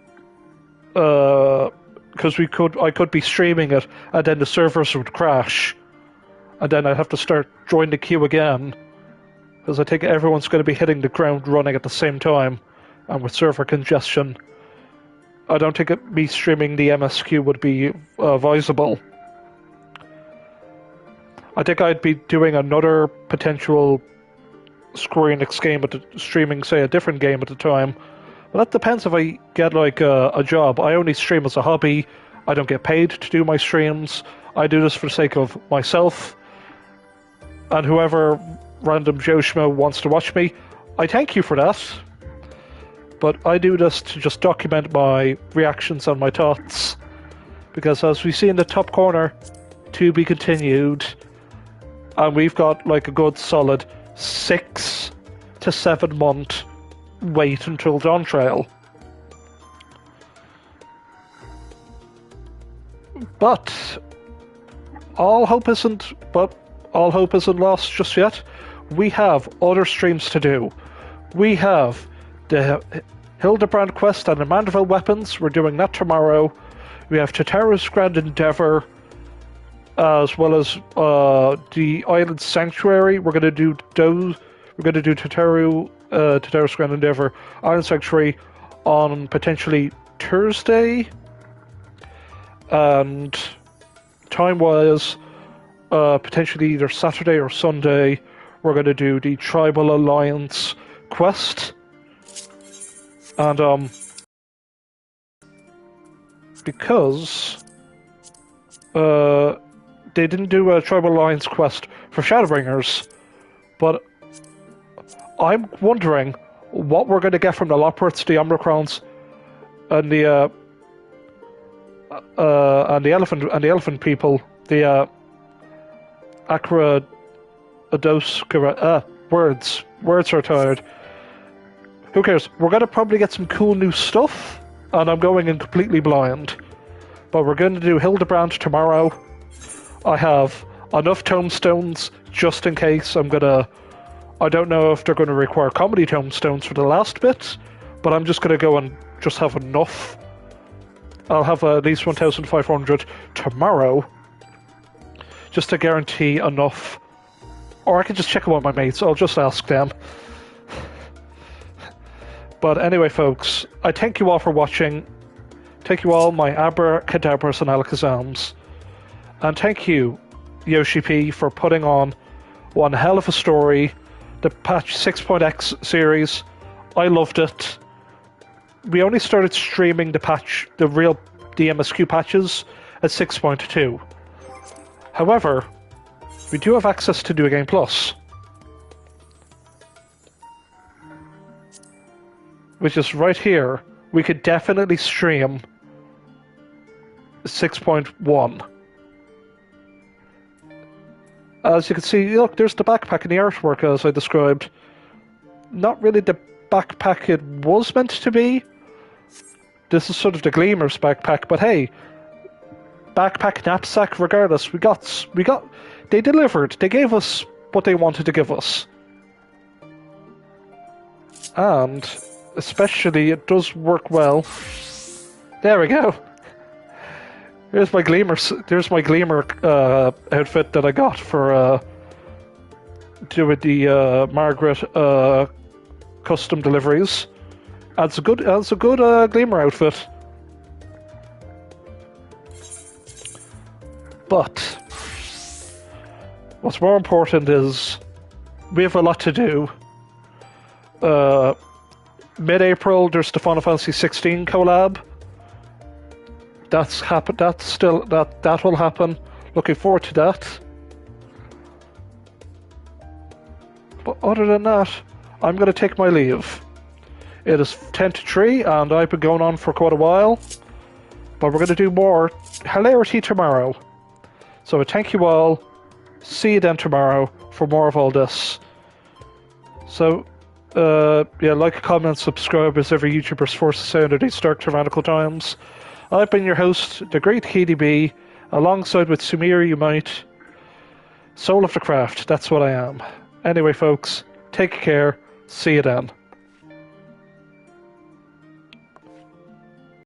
I could be streaming it, and then the servers would crash. and then I'd have to start join the queue again, because I think everyone's going to be hitting the ground running at the same time, and with server congestion, I don't think me streaming the MSQ would be advisable. I think I'd be doing another potential Square Enix game streaming, say, a different game at the time. But that depends if I get like a job. I only stream as a hobby. I don't get paid to do my streams. I do this for the sake of myself and whoever random Joe Schmo wants to watch me. I thank you for that. But I do this to just document my reactions and my thoughts. Because as we see in the top corner, to be continued, and we've got like a good solid 6 to 7 month wait until Dawntrail. But all hope isn't lost just yet. We have other streams to do. We have the Hildebrand quest and the Mandeville weapons. We're doing that tomorrow. We have Tataru's Grand Endeavor, as well as the Island Sanctuary. We're going to do those. We're going to do Tataru's Grand Endeavor, Island Sanctuary on potentially Thursday. And time-wise, potentially either Saturday or Sunday, we're going to do the Tribal Alliance quest. And because they didn't do a Tribal Alliance quest for Shadowbringers, but I'm wondering what we're going to get from the Loports, the Omicrons, and the elephant people, the Acra Ados words are tired. Who cares? We're going to probably get some cool new stuff, and I'm going in completely blind. But we're going to do Hildebrand tomorrow. I have enough tombstones just in case I don't know if they're going to require comedy tombstones for the last bit, but I'm just going to go and just have enough. I'll have at least 1,500 tomorrow, just to guarantee enough. Or I can just check in with my mates. I'll just ask them. But anyway, folks, I thank you all for watching. Thank you all, my abracadabras and alakazams. And thank you, Yoshi P, for putting on one hell of a story. The patch 6.x series. I loved it. We only started streaming the MSQ patches at 6.2. However, we do have access to New Game Plus, which is right here. We could definitely stream 6.1. As you can see, look, there's the backpack and the artwork as I described. Not really the backpack it was meant to be. This is sort of the Gleamer's backpack, but hey, backpack, knapsack, regardless, we got, they delivered. They gave us what they wanted to give us. And especially, it does work well. There we go. There's my Gleamer outfit that I got for doing the Margaret custom deliveries. Adds a good Gleamer outfit. But what's more important is we have a lot to do. Mid-April, there's the Final Fantasy 16 collab. That will happen. Looking forward to that. But other than that, I'm going to take my leave. It is 10 to 3, and I've been going on for quite a while. But we're going to do more hilarity tomorrow. So I thank you all. See you then tomorrow for more of all this. So, yeah, like, comment, subscribe as every YouTuber's forced to say under these dark tyrannical times. I've been your host, the great KDB, alongside with Sumira Umite, Soul of the Craft. That's what I am. Anyway, folks, take care. See you then.